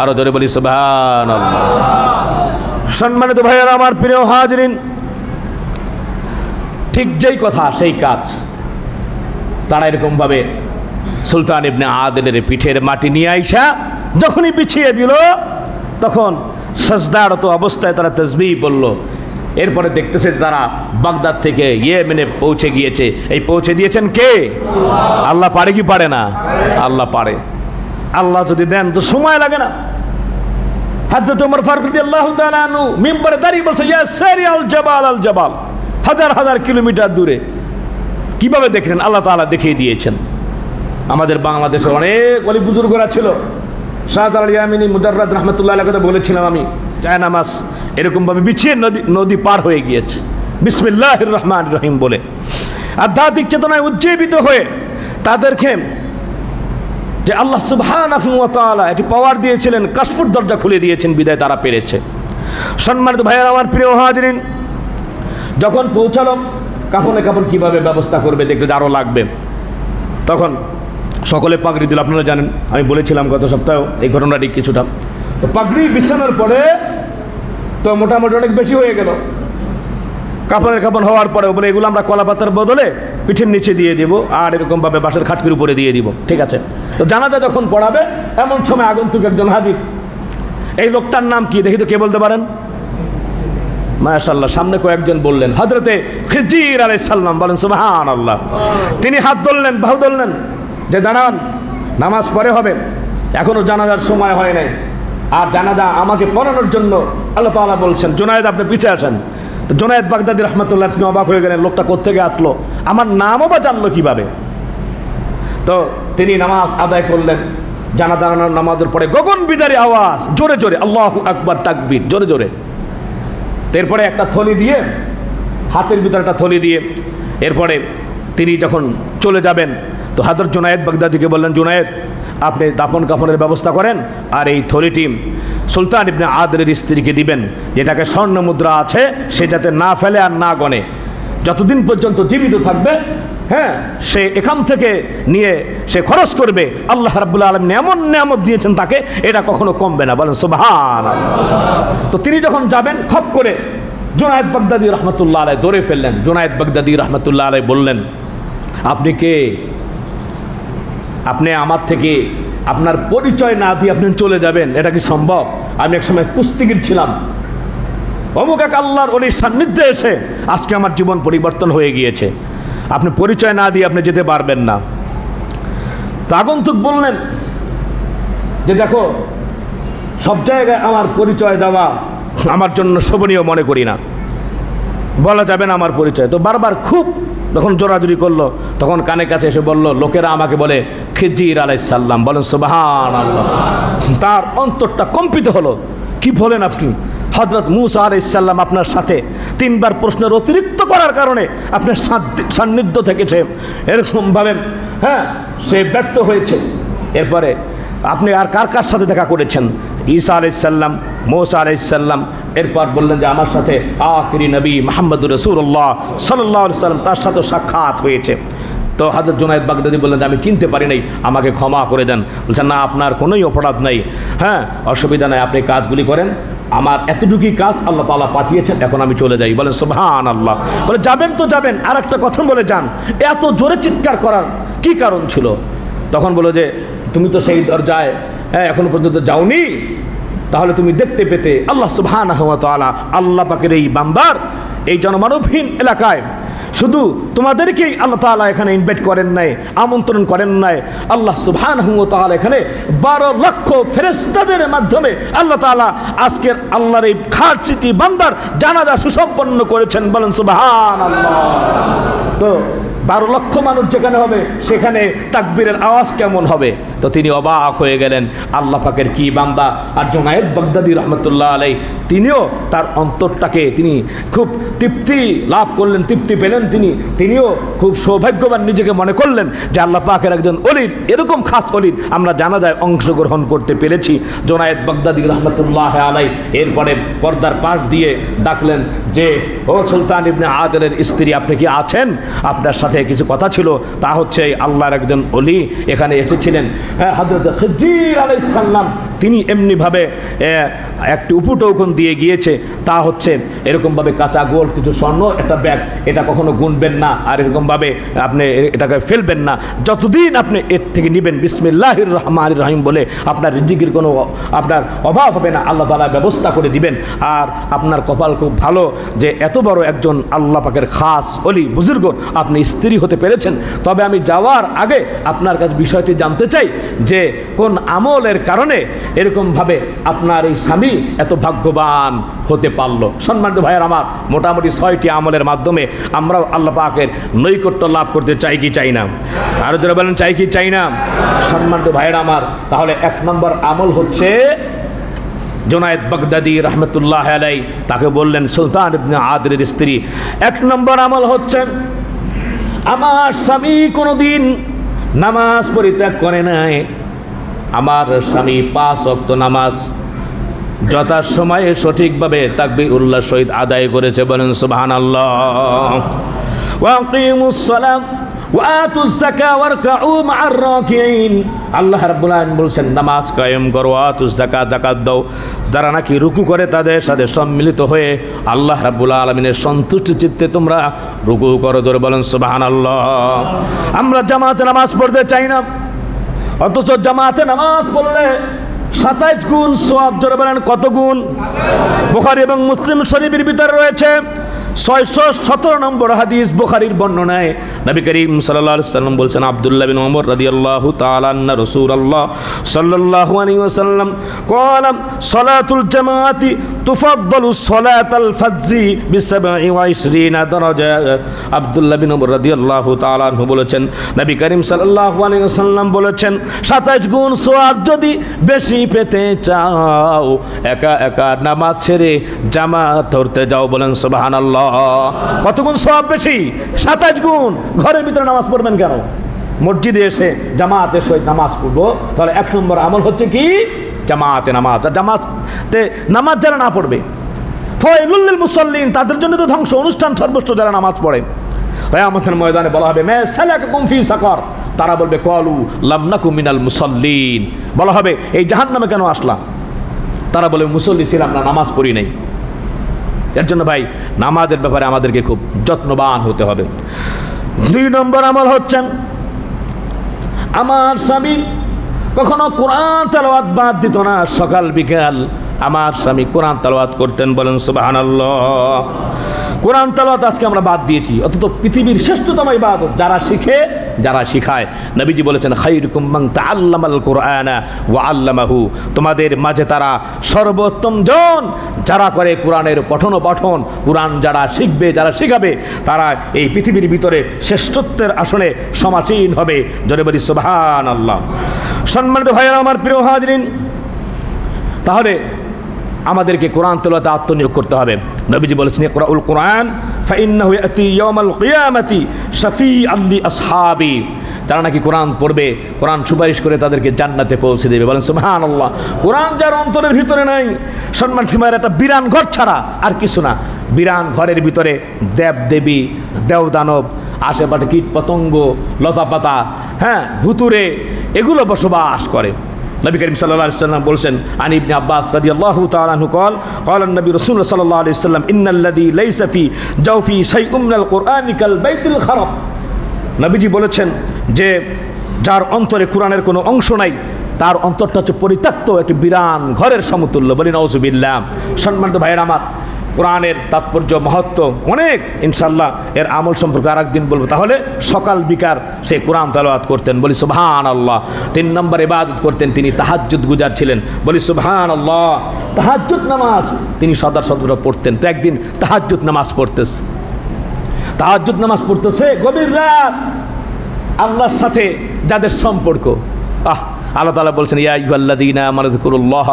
আরো জোরে বলি সুবহানাল্লাহ। সম্মানিত ভাইয়েরা, আমার প্রিয় হাজরিন, ঠিক যেই কথা সেই কাজ। তারা এরকমভাবে সুলতান ইবনে আদিলের পিঠের মাটি নিয়ে আইসা যখনই বিছিয়ে দিল, তখন সাজদারত অবস্থায় তারা তাসবিহ বলল। এরপরে দেখতেছে তারা বাগদাদ থেকে ইয়েমেনে পৌঁছে গিয়েছে। এই পৌঁছে দিয়েছেন কে? আল্লাহ পারে কি পারে না? আল্লাহ পারে। আল্লাহ যদি দেন তো সময় লাগে না। হযরত ওমর ফারুক রাদিয়াল্লাহু তাআলা আনহু মিম্বরে দাঁড়িয়ে বলছে, ইয়া সারি আল জাবাল আল জাবাল, হাজার হাজার কিলোমিটার দূরে। কিভাবে দেখলেন? আল্লাহ তাআলা দেখিয়ে দিয়েছেন। আমাদের বাংলাদেশে অনেক ওলি বুজুর্গরা ছিল। শাহজালাল ইয়ামিনী মুজাররাদ রাহমাতুল্লাহ আলাইহি কথা বলেছিলাম আমি, জায়নামাজ এরকমভাবে বিছিয়ে নদী পার হয়ে গিয়েছে বিসমিল্লাহির রহমানির রহিম বলে। আধ্যাত্মিক চেতনায় উজ্জীবিত হয়ে তাদেরকে যে আল্লাহ সুবহানাহু ওয়া তাআলা এটি পাওয়ার দিয়েছিলেন, কাশফুর দরজা খুলে দিয়েছেন, বিদায় তারা পেরেছে। সম্মানিত ভাইয়েরা, আমার প্রিয় হাজরিন, যখন পৌঁছালো, কাফনে কাফন কীভাবে ব্যবস্থা করবে দেখতে আরও লাগবে। তখন সকলে পাগড়ি দিল। আপনারা জানেন, আমি বলেছিলাম গত সপ্তাহেও এই ঘটনাটি কিছুটা। তো পাগড়ি বিছানোর পরে তো মোটামুটি অনেক বেশি হয়ে গেল। কাফনের কাফন হওয়ার পরে বলে, এগুলো আমরা কলা পাতার বদলে পিঠের নিচে দিয়ে দিব, আর এরকমভাবে বাঁশের খাটকির উপরে দিয়ে দিব। ঠিক আছে। তো জানাজা যখন পড়াবে, এমন সময় আগন্তুক একজন হাজির। এই লোকটার নাম কি দেখি তো, কে বলতে পারেন? মাশাআল্লাহ, সামনে কয়েকজন বললেন, হযরতে খিজির আলাইহিস সালাম। বলেন সুবহানাল্লাহ। তিনি হাত ধরলেন, বাহু ধরলেন যে দাঁড়ান, নামাজ পড়ে হবে, এখনো জানাজার সময় হয় নাই, আর জানাজা আমাকে পড়ানোর জন্য আল্লাহ তাআলা বলছেন, জুনায়েদ আপনি পিছিয়ে আসেন। তো জুনায়েদ বাগদাদি রাহমাতুল্লাহ তিনি অবাক হয়ে গেলেন, লোকটা কোত্থেকে আসলো, আমার নামও বা জানলো কীভাবে? তো তিনি নামাজ আদায় করলেন। জানাজা নামাজের পরে গগন বিদারী আওয়াজ, জোরে জোরে আল্লাহু আকবার, তাকবীর, জোরে জোরে। এরপরে একটা থলি দিয়ে, হাতের ভিতরে একটা থলি দিয়ে, এরপরে তিনি যখন চলে যাবেন, তো হযরত জুনায়েদ বাগদাদিকে বললেন, জুনায়েদ আপনি দাফন কাফনের ব্যবস্থা করেন, আর এই থলিটি সুলতান ইবনে আদিলের স্ত্রীকে দিবেন, যেটাকে স্বর্ণ মুদ্রা আছে সে যাতে না ফেলে আর না গনে, যতদিন পর্যন্ত জীবিত থাকবে, হ্যাঁ, সে এখান থেকে নিয়ে সে খরচ করবে। আল্লাহ রাব্বুল আলামিন এমন নিয়ামত দিয়েছেন তাকে, এটা কখনো কমবে না। বলেন সুবহানাল্লাহ। তো তিনি যখন যাবেন, খপ করে জুনায়েদ বাগদাদি রাহমাতুল্লাহ আলাইহি ধরে ফেললেন। জুনায়েদ বাগদাদি রাহমাতুল্লাহ আলাইহি বললেন, আপনি কে? আপনি আমার থেকে আপনার পরিচয় না দিয়ে আপনি চলে যাবেন, এটা কি সম্ভব? আমি একসময় কুস্তিগির ছিলাম, অমুক এক আল্লাহর ওলির সান্নিধ্যে এসে আজকে আমার জীবন পরিবর্তন হয়ে গিয়েছে, আপনি পরিচয় না দিয়ে আপনি যেতে পারবেন না। তো আগন্তুক বললেন যে দেখো, সব জায়গায় আমার পরিচয় দেওয়া আমার জন্য শোভনীয় মনে করি না, বলা যাবে না আমার পরিচয়। তো বারবার খুব যখন জোরাজুরি করলো, তখন কানে কাছে এসে বলল, লোকেরা আমাকে বলে খিজির আলাইহিস সালাম। বলেন সুবহানাল্লাহ। তার অন্তরটা কম্পিত হলো। কি বলেন আপনি? হযরত মূসা আলাইহিস সালাম আপনার সাথে 3 বার প্রশ্নের অতিরিক্ত করার কারণে আপনার সান্নিধ্য থেকেছে, এরকমভাবে হ্যাঁ সে ব্যর্থ হয়েছে। এরপরে আপনি আর কার কার সাথে দেখা করেছেন? ঈসা আলাইহিস সালাম, মূসা আলাইহিস সালাম। এরপর বললেন যে আমার সাথে আখিরি নবী মুহাম্মদুর রাসূলুল্লাহ সাল্লাল্লাহু আলাইহি সাল্লাম, তার সাথে সাক্ষাৎ হয়েছে। তো হযরত জুনায়েদ বাগদাদি বললেন যে আমি চিনতে পারি নাই, আমাকে ক্ষমা করে দেন। বলছেন না, আপনার কোনোই অপরাধ নাই, হ্যাঁ অসুবিধা নাই, আপনি কাজগুলি করেন, আমার এতটুকুই কাজ আল্লাহ তাআলা পাঠিয়েছেন, এখন আমি চলে যাই। বলেন সুবহানাল্লাহ। বলে যাবেন তো যাবেন, আর একটা কথা বলে যান, এত জোরে চিৎকার করার কি কারণ ছিল? তখন বলো যে তুমি তো সেই দরজায় হ্যাঁ এখনো পর্যন্ত যাওনি, তাহলে তুমি দেখতে পেতে আল্লাহ সুবহানাহু ওয়া তাআলা আল্লাহ পাকের এই বান্দার এই জনমানবহীন এলাকায় শুধু তোমাদেরকেই আল্লাহ তাআলা এখানে ইনভাইট করেন নাই, আমন্ত্রণ করেন নাই, আল্লাহ সুবহানাহু ওয়া তাআলা এখানে 12 লক্ষ ফেরেশতাদের মাধ্যমে আল্লাহ তাআলা আজকের আল্লাহর এই খাসিটি বান্দার জানাজা সুসম্পন্ন করেছেন। বলেন সুবহানাল্লাহ। তো 12 লক্ষ মানুষ যেখানে হবে সেখানে তাকবীরের আওয়াজ কেমন হবে। তো তিনি অবাক হয়ে গেলেন, আল্লাহ পাকের কি বান্দা। আর জুনায়েদ বাগদাদি রহমতুল্লাহ আলাইহি তিনিও তার অন্তরটাকে তিনি খুব তৃপ্তি লাভ করলেন, তৃপ্তি পেলেন। তিনিও খুব সৌভাগ্যবান নিজেকে মনে করলেন যে আল্লাহ পাকের একজন অলির, এরকম খাস অলির আমরা জানাজায় অংশগ্রহণ করতে পেরেছি। জুনায়েদ বাগদাদি রহমতুল্লাহ আলাইহি এরপরে পর্দার পাশ দিয়ে ডাকলেন যে, ও সুলতান ইবনে আদিলের স্ত্রী, আপনি কি আছেন? আপনার সাথে কিছু কথা ছিল। তা হচ্ছে আল্লাহর একজন অলি এখানে এসেছিলেন, হযরত খিজির আলাইহিস সালাম, তিনি এমনিভাবে একটি উপটৌকন দিয়ে গিয়েছে। তা হচ্ছে এরকমভাবে কাঁচা গোল্ড কিছু স্বর্ণ একটা ব্যাগ, এটা কখনো গুনবেন না আর এরকমভাবে আপনি এটাকে ফেলবেন না। যতদিন আপনি এর থেকে নেবেন বিসমিল্লাহির রহমানির রহিম বলে আপনার রিজিকের কোনো আপনার অভাব হবে না, আল্লাহ তাআলা ব্যবস্থা করে দিবেন। আর আপনার কপাল খুব ভালো যে এত বড় একজন আল্লাহ পাকের খাস অলি বুজুর্গ আপনি স্ত্রী হতে পেরেছেন। তবে আমি যাওয়ার আগে আপনার কাছে বিষয়টি জানতে চাই যে কোন আমলের কারণে এরকমভাবে আপনার এই স্বামী এত ভাগ্যবান হতে পারলো। সম্মানিত ভাইয়ের আমার, মোটামুটি 6টি আমলের মাধ্যমে আমরাও আল্লাহ পাকের নৈকট্য লাভ করতে চাই কি চাই না? আরো যারা বলেন চাই কি চাই না? সম্মানিত ভাইয়ের আমার, তাহলে 1 নম্বর আমল হচ্ছে জুনায়েদ বাগদাদি রহমতুল্লাহ আলাইহি তাকে বললেন সুলতান ইবনে আদিলের স্ত্রী, 1 নম্বর আমল হচ্ছে আমার স্বামী কোনোদিন নামাজ পরিত্যাগ করে নাই। আমার স্বামী 5 ওয়াক্ত নামাজ যথাসময়ে সঠিকভাবে তাকবীর উল্লাহ সহিত আদায় করেছে। বলেন সুবহানাল্লাহ। ওয়া আকিমুস সালাম ওয়া আতুজ যাকাত ওয়ারকাউ মা'আর রাকিঈন। আল্লাহ রাব্বুল আলামিন বলছেন নামাজ কায়েম করো, আতুজ যাকাত, যাকাত দাও। যারা নাকি রুকু করে তাদের সাথে সম্মিলিত হয়ে আল্লাহ রাব্বুল আলামিনের সন্তুষ্ট চিত্তে তোমরা রুকু করো। জোরে বলেন সুবহানাল্লাহ। আমরা জামাতে নামাজ পড়তে চাই না, অথচ জামাতে নামাজ পড়লে 27 গুণ সওয়াব। জোরে বলেন কত গুণ? বুখারী এবং মুসলিম শরীফের ভিতরে রয়েছে 617 নম্বর হাদিস বুখারীর বর্ণনায় নবী করিম সাল্লাল্লাহু আলাইহি ওয়াসাল্লাম বলছেন, আব্দুল্লাহ বিন ওমর রাদিয়াল্লাহু তাআলা আন্না রাসূলুল্লাহ সাল্লাল্লাহু আলাইহি ওয়াসাল্লাম ক্বালা সালাতুল জামাআতি তুফাদ্দালু সালাতাল ফাজরি বি27 দারাজা। আব্দুল্লাহ বিন ওমর রাদিয়াল্লাহু তাআলা আনহু বলেছেন, নবী করিম সাল্লাল্লাহু আলাইহি ওয়াসাল্লাম বলেছেন 27 গুণ সওয়াব যদি বেশি পেতে চাও একা একা নামাজ ছেড়ে জামাত ধরতে যাও। বলেন সুবহানাল্লাহ। কত গুণ সওয়াব বেশি? 27 গুণ। ঘরের ভিতরে নামাজ পড়বেন কেন? মসজিদে এসে জামাতের সহিত নামাজ পড়বো। তাহলে 1 নম্বর আমল হচ্ছে কি? জামাতে নামাজ। আর জামাতে নামাজ যারা না পড়বে ফাওয়াইলুল লিল মুসাল্লিন, তাদের জন্য তো ধ্বংস। অনুষ্ঠান সর্বস্ব যারা নামাজ পড়ে কিয়ামতের ময়দানে বলা হবে মা সালাকাকুম ফি সাকার, তারা বলবে ক্বালু লাম নাকু মিনাল মুসাল্লিন। বলা হবে এই জাহান্নামে কেন আসলা? তারা বলে মুসল্লি ছিলাম না, নামাজ পড়ি নাই। এর জন্য ভাই নামাজের ব্যাপারে আমাদেরকে খুব যত্নবান হতে হবে। 2 নম্বর আমল হচ্ছেন আমার স্বামী কখনো কোরআন তেলাওয়াত বাদ দিত না। সকাল বিকাল আমার স্বামী কোরআন তেলাওয়াত করতেন। বলেন সুবহানাল্লাহ। কোরআন তেলাওয়াত আজকে আমরা বাদ দিয়েছি, অথচ পৃথিবীর শ্রেষ্ঠতম ইবাদত যারা শিখে, যারা শিখায়। নবীজি বলেছেন খায়রুকুম মান তাআল্লামাল কুরআনা ওয়া আল্লামাহু, তোমাদের মাঝে তারা সর্বোত্তম জন যারা করে কোরআনের পঠন পাঠন। কোরআন যারা শিখবে, যারা শিখাবে, তারা এই পৃথিবীর ভিতরে শ্রেষ্ঠত্বের আসনে সমাসীন হবে। জোরে বলি সুবহানাল্লাহ। সম্মানিত ভাইয়েরা আমার, প্রিয় হাজরিন, তাহলে আমাদেরকে কোরআন তেলাওয়াতে আত্মনিয়োগ করতে হবে। নবীজি বলেছেন ইকরাউল কোরআন ফাইন্নাহু ইয়াতি ইয়াউমাল কিয়ামাতি শাফিআন লি আসহাবি। যারা নাকি কোরআন পড়বে, কোরআন সুপারিশ করে তাদেরকে জান্নাতে পৌঁছে দেবে। বলেন সুবহানাল্লাহ। কোরআন যার অন্তরের ভিতরে নাই, সম্মান সীমার একটা বিরান ঘর ছাড়া আর কিছু না। বিরান ঘরের ভিতরে দেব দেবী, দেব দানব, আশেপাশে কীট পতঙ্গ, লতাপাতা, ভুতুরে, এগুলো বসবাস করে। নবী করিম সাল্লাল্লাহু আলাইহি ওয়াসাল্লাম বলছেন আন ইবনে আব্বাস রাদিয়াল্লাহু তাআলা আনহু ক্বালা নবী রাসূলুল্লাহ সাল্লাল্লাহু আলাইহি ওয়াসাল্লাম ইন্নাল্লাযী লাইসা ফি জাওফি শাইউম মিনাল কুরআনি কাল বাইতিল খারাব। নবীজি বলেছেন যে যার অন্তরে কোরআনের কোনো অংশ নাই তার অন্তরটা হচ্ছে পরিত্যক্ত একটি বিরান ঘরের সমতুল্য। বলি নাউযুবিল্লাহ। সম্মানিত ভাইয়েরা আমার, কোরআনের তাৎপর্য মহত্ব অনেক, ইনশাল্লাহ এর আমল সম্পর্কে আর একদিন বলবো। তাহলে সকাল বিকাল সে কোরআন তেলাওয়াত করতেন। বলি সুবহানাল্লাহ। 3 নম্বর ইবাদত করতেন, তিনি তাহাজ্জুদ গুজার ছিলেন। বলি সুবহানাল্লাহ। তাহাজ্জুদ নামাজ তিনি সদা পড়তেন। তো একদিন তাহাজ্জুদ নামাজ পড়তেছে, তাহাজ্জুদ নামাজ পড়তেছে গভীর রাত, আল্লাহর সাথে যাদের সম্পর্ক, আল্লাহ তাআলা বলছেন ইয়া আইয়ুহাল্লাযীনা আমানু যিকুরুল্লাহ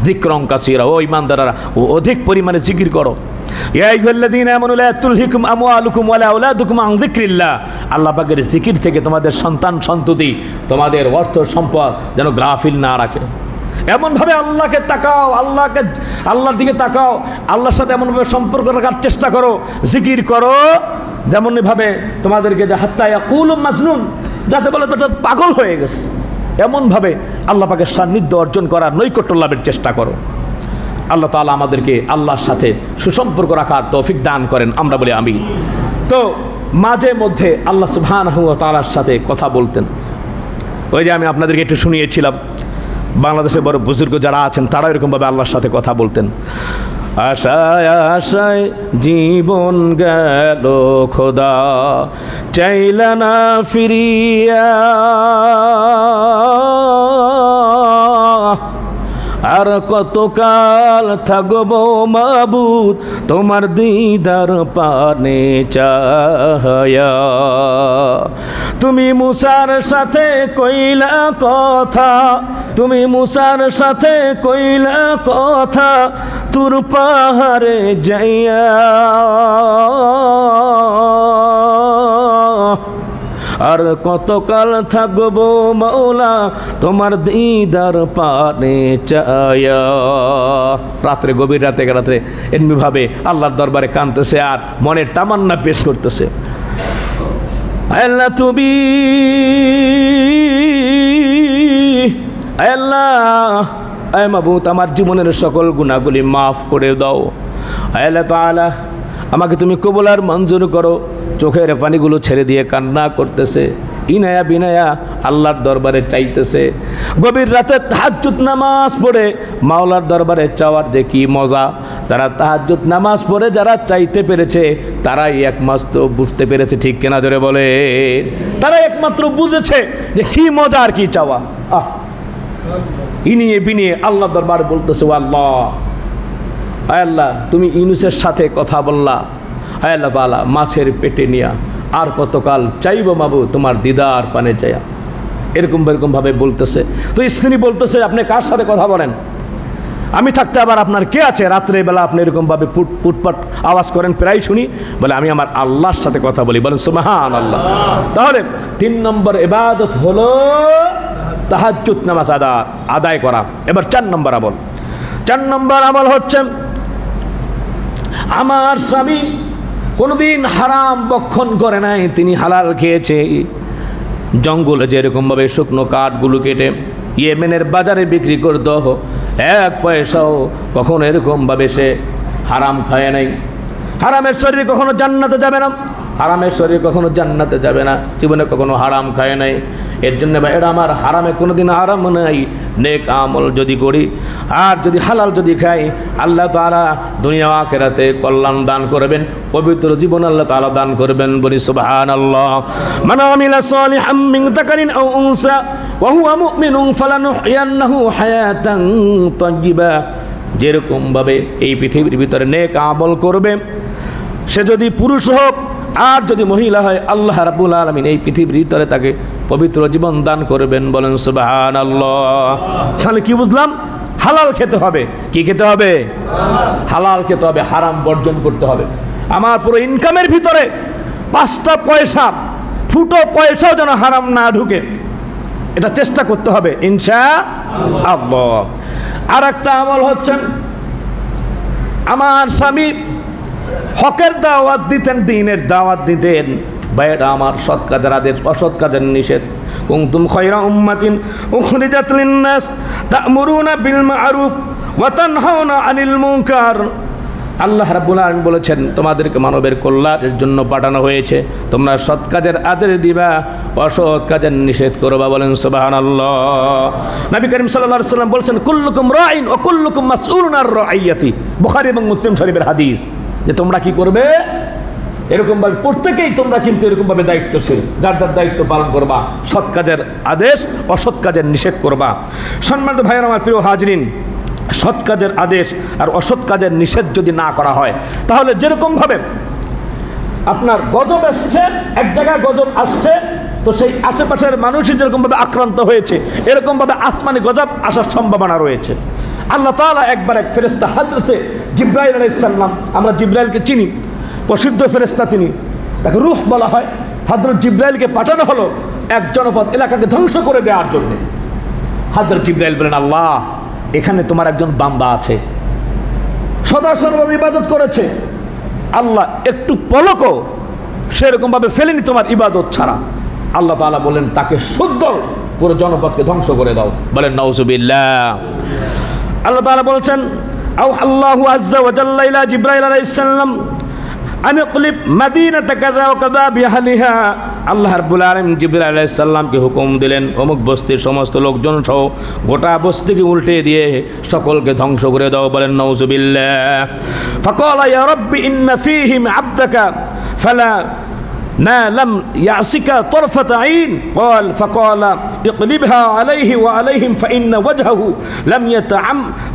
যিকরান কাসীরা, ও ঈমানদাররা ও অধিক পরিমাণে জিকির করো। ইয়া আইয়ুহাল্লাযীনা আমানু লা তুলহিকুম আমওয়ালুকুম ওয়ালা আওলাদুকুম আন যিকরিল্লাহ, আল্লাহ পাকের জিকির থেকে তোমাদের সন্তান সন্ততি, তোমাদের অর্থ সম্পদ যেন গাফিল না রাখে। এমনভাবে আল্লাহকে তাকাও, আল্লাহর দিকে তাকাও, আল্লাহর সাথে এমনভাবে সম্পর্ক রাখার চেষ্টা করো, জিকির করো যেমনভাবে তোমাদেরকে যে হাত্তা ইয়াকুলু মাজনুন, যাতে বলে পাগল হয়ে গেছে, এমনভাবে আল্লাহ পাকের সান্নিধ্য অর্জন করার নৈকট্য লাভের চেষ্টা করো। আল্লাহ তাআলা আমাদেরকে আল্লাহর সাথে সুসম্পর্ক রাখার তৌফিক দান করেন, আমরা বলি আমিন। তো মাঝে মধ্যে আল্লাহ সুবহানাহু ওয়া তাআলার সাথে কথা বলতেন। ওই যে আমি আপনাদেরকে একটু শুনিয়েছিলাম, বাংলাদেশে বড় বুজুর্গ যারা আছেন তারা এরকমভাবে আল্লাহর সাথে কথা বলতেন। আশায় আশায় জীবন গেল খোদা, চাইলা না ফিরিয়া, আর কতকাল থাকবো মাবুদ তোমার দিদার পানে চাহায়া। তুমি মুসার সাথে কইলা কথা, তুমি মুসার সাথে কইলা কথা, তুর পাহাড়ে যাইয়া, আর কতকাল থাকবো মাওলা তোমার দিদার পানে চায়া। রাত্রে, গভীর রাত্রে এমনিভাবে আল্লাহর দরবারে কাঁদতেছে আর মনের তামান্না পেশ করতেছে। আল্লাহ তুমি, আল্লাহ আয় মাবুদ আমার জীবনের সকল গুনাহগুলি মাফ করে দাও। আল্লাহ তাআলা আমাকে তুমি কবুল আর মঞ্জুর করো। চোখের পানিগুলো ছেড়ে দিয়ে কান্না করতেছে, ইনায়া বিনায়া আল্লাহর দরবারে চাইতেছে। গভীর রাতে তাহাজ্জুদ নামাজ পড়ে মাওলার দরবারে চাওয়ার যে কি মজা, তারা তাহাজ্জুদ নামাজ পড়ে যারা চাইতে পেরেছে তারাই একমাত্র বুঝতে পেরেছে, ঠিক কিনা জোরে বলে? তারা একমাত্র বুঝেছে যে কি মজা আর কি চাওয়া। ইনিয়ে বিনিয়ে আল্লাহ দরবার বলতেছে, ও আল্লাহ, আয় আল্লাহ তুমি ইউনুসের সাথে কথা বললা, আয় আল্লাহ তাআলা মাছের পেটে নিয়া, আর কতকাল চাইব মাবু তোমার দিদার পানে চাইয়া। এরকমভাবে বলতেছে। তো স্ত্রী বলতেছে, আপনি কার সাথে কথা বলেন? আমি থাকতে আবার আপনার কে আছে? রাত্রেবেলা আপনি এরকমভাবে পুটপাট আওয়াজ করেন, প্রায় শুনি। বলে আমি আমার আল্লাহর সাথে কথা বলি। বলেন সুবহানাল্লাহ। তাহলে 3 নম্বর ইবাদত হলো তাহাজ্জুদ নামাজ আদায় করা। এবার 4 নম্বর আমল। 4 নম্বর আমল হচ্ছে, আমার স্বামী কোনোদিন হারাম বক্ষণ করে নাই, তিনি হালাল খেয়েছে। জঙ্গলে যেরকমভাবে শুকনো কাঠগুলো কেটে ইয়েমেনের বাজারে বিক্রি করতে, 1 পয়সাও কখনো এরকমভাবে সে হারাম খায় নাই। হারামের শরীর কখনো জান্নাতে যাবে না, হারামের শরীর কখনো জান্নাতে যাবে না, জীবনে কখনো হারাম খায় নাই। এর জন্য এটা আমার হারামে কোনোদিন হারাম নাই। নেক আমল যদি করি আর যদি হালাল যদি খাই, আল্লাহ তাআলা দুনিয়া আখিরাতে কল্যাণ দান করবেন, পবিত্র জীবন আল্লাহ তাআলা দান করবেন। বলি সুবহানাল্লাহ। মান আমিলা সালিহাম মিন যাকারিন আও উনসা ওয়া হুয়া মুমিনুন ফালানুহইয়ান্নাহু হায়াতান তাইয়্যিবা। যেরকমভাবে এই পৃথিবীর ভিতরে নেক আমল করবে, সে যদি পুরুষ হোক আর যদি মহিলা হয়, আল্লাহ রাব্বুল আলামিন এই পৃথিবীর ভিতরে তাকে পবিত্র জীবন দান করবেন। বলেন সুবহানাল্লাহ। তাহলে কি বুঝলাম? হালাল খেতে হবে। কি খেতে হবে? হালাল খেতে হবে, হারাম বর্জন করতে হবে। আমার পুরো ইনকামের ভিতরে 5টা পয়সা, ফুটো পয়সাও যেন হারাম না ঢুকে, এটা চেষ্টা করতে হবে ইনশাআল্লাহ। আর একটা আমল হচ্ছে, আমার স্বামী হকের দাওয়াত দিতেন, দ্বীনের দাওয়াত দিতেন। ভাইয়েরা আমার, সৎ কাজের আদেশ, অসৎ কাজের নিষেধ। কুনতুম খায়রা উম্মাতিন উখরিজাত লিন-নাস তা'মুরুনা বিল মা'রুফ ওয়া তানহাউনা আনিল মুনকার। আল্লাহ রাব্বুল আলামিন বলেছেন, তোমাদেরকে মানবের কল্যাণের জন্য পাঠানো হয়েছে, তোমরা সৎ কাজের আদেশ দিবা, অসৎ কাজের নিষেধ করবা। বলেন সুবহানাল্লাহ। নবী করিম সাল্লাল্লাহু আলাইহি ওয়াসাল্লাম বলেছেন, কুল্লুকুম রাঈন ওয়া কুল্লুকুম মাসউলুন আর রাঈয়াতি। বুখারী এবং মুসলিম শরীফের হাদিস। যে তোমরা কি করবে? এরকমভাবে প্রত্যেকেই তোমরা কিন্তু এরকমভাবে দায়িত্বশীল, যার যার দায়িত্ব পালন করবা, সৎ কাজের আদেশ, অসৎ কাজের নিষেধ করবা। সম্মানিত ভাইয়েরা আমার, প্রিয় হাজরিন, সৎ কাজের আদেশ আর অসৎ কাজের নিষেধ যদি না করা হয়, তাহলে যেরকমভাবে আপনার গজব এসছে, এক জায়গায় গজব আসছে, তো সেই আশেপাশের মানুষই যেরকমভাবে আক্রান্ত হয়েছে এরকমভাবে আসমানি গজব আসার সম্ভাবনা রয়েছে। আল্লাহ তাআলা একবার এক ফেরেশতা হযরতে জিবরাইল আলাইহিস সালাম, আমরা জিবরাইলকে চিনি, প্রসিদ্ধ ফেরেশতা তিনি, তাকে রূহ বলা হয়। হযরত জিবরাইলকে পাঠানো হলো এক জনপদ এলাকাকে ধ্বংস করে দেওয়ার জন্য। হযরত জিবরাইল বলেন, আল্লাহ এখানে তোমার একজন বান্দা আছে, সদা সর্বদা ইবাদত করেছে, আল্লাহ একটু পলকও সেরকমভাবে ফেলেনি তোমার ইবাদত ছাড়া। আল্লাহ তাআলা বলেন, তাকে শুদ্ধ পুরো জনপদকে ধ্বংস করে দাও। বলেন নাউজুবিল্লাহ। আল্লাহ তাআলা বলছেন, আও আল্লাহু আজ্জা ওয়া জাল্লা ইলা জিবরাইল আলাইহিস সালাম আন ইকলিব মাদিনাতা কাযা ওয়া কাযা বিআহলিহা। আল্লাহ রাব্বুল আলামিন জিবরাইল আলাইহিস সালামকে হুকুম দিলেন, অমুক বস্তির সমস্ত লোকজন সহ গোটা বস্তিকে উল্টে দিয়ে সকলকে ধ্বংস করে দাও। বলেন নাউজুবিল্লাহ। ফাকালা ইয়া রাব্বি ইন্না ফীহিম আবদাকা ফালা ما لم يعصك طرفة عين قال فقال اقلبها عليه وعليهم فإن وجهه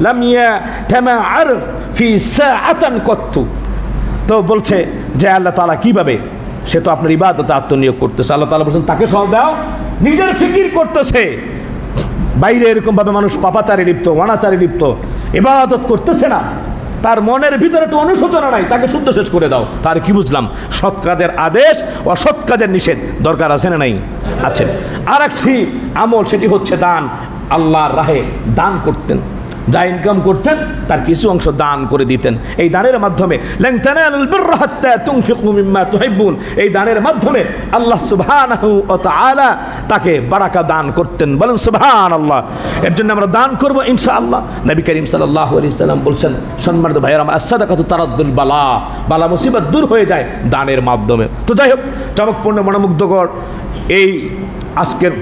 لم يتمعر في ساعة قط। তো বলছে যে আল্লাহ তাআলা কিভাবে, সে তো আপনার ইবাদতে আত্মনিয়োগ করতেছে। আল্লাহ তাআলা বলছেন, তাকে সব দাও, নিজের ফিকির করতেছে, বাইরে এরকমভাবে মানুষ পাপাচারে লিপ্ত, অনাচারে লিপ্ত, ইবাদত করতেছে না, তার মনের ভিতরে একটু অনুশোচনা নাই, তাকে শুদ্ধ শেষ করে দাও। তার কি বুঝলাম? সৎ কাজের আদেশ, অসৎ কাজের নিষেধ দরকার আছে না নাই? আছে। আর একটি আমল, সেটি হচ্ছে দান। আল্লাহর রাহে দান করতেন, যা ইনকাম করতেন তার কিছু অংশ দান করে দিতেন। এই দানের মাধ্যমে লান তানালুল বিররা হাত্তা তুনফিকু মিম্মা তুহিব্বুন, এই দানের মাধ্যমে আল্লাহ সুবহানাহু ওয়া তাআলা তাকে বারাকা দান করতেন। বলেন সুবহানাল্লাহ। এর জন্য আমরা দান করব ইনশাআল্লাহ। নবী করিম সাল্লাল্লাহু আলাইহি সাল্লাম বলছেন, সম্মানিত ভাইয়েরা, as-সাদাকাতু তারাদ্দুল বালা, বালা মুসিবত দূর হয়ে যায় দানের মাধ্যমে। তো যাই হোক, চমকপূর্ণ মনোমুগ্ধকর এই আজকের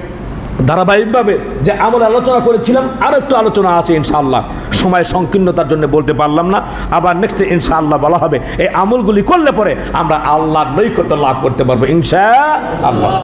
ধারাবাহিকভাবে যে আমল আলোচনা করেছিলাম, আরও একটু আলোচনা আছে ইনশাআল্লাহ, সময় সংকীর্ণতার জন্য বলতে পারলাম না। আবার নেক্সটে ইনশাআল্লাহ বলা হবে, এই আমলগুলি করলে পরে আমরা আল্লাহর নৈকট্য লাভ করতে পারবো ইনশাআল্লাহ।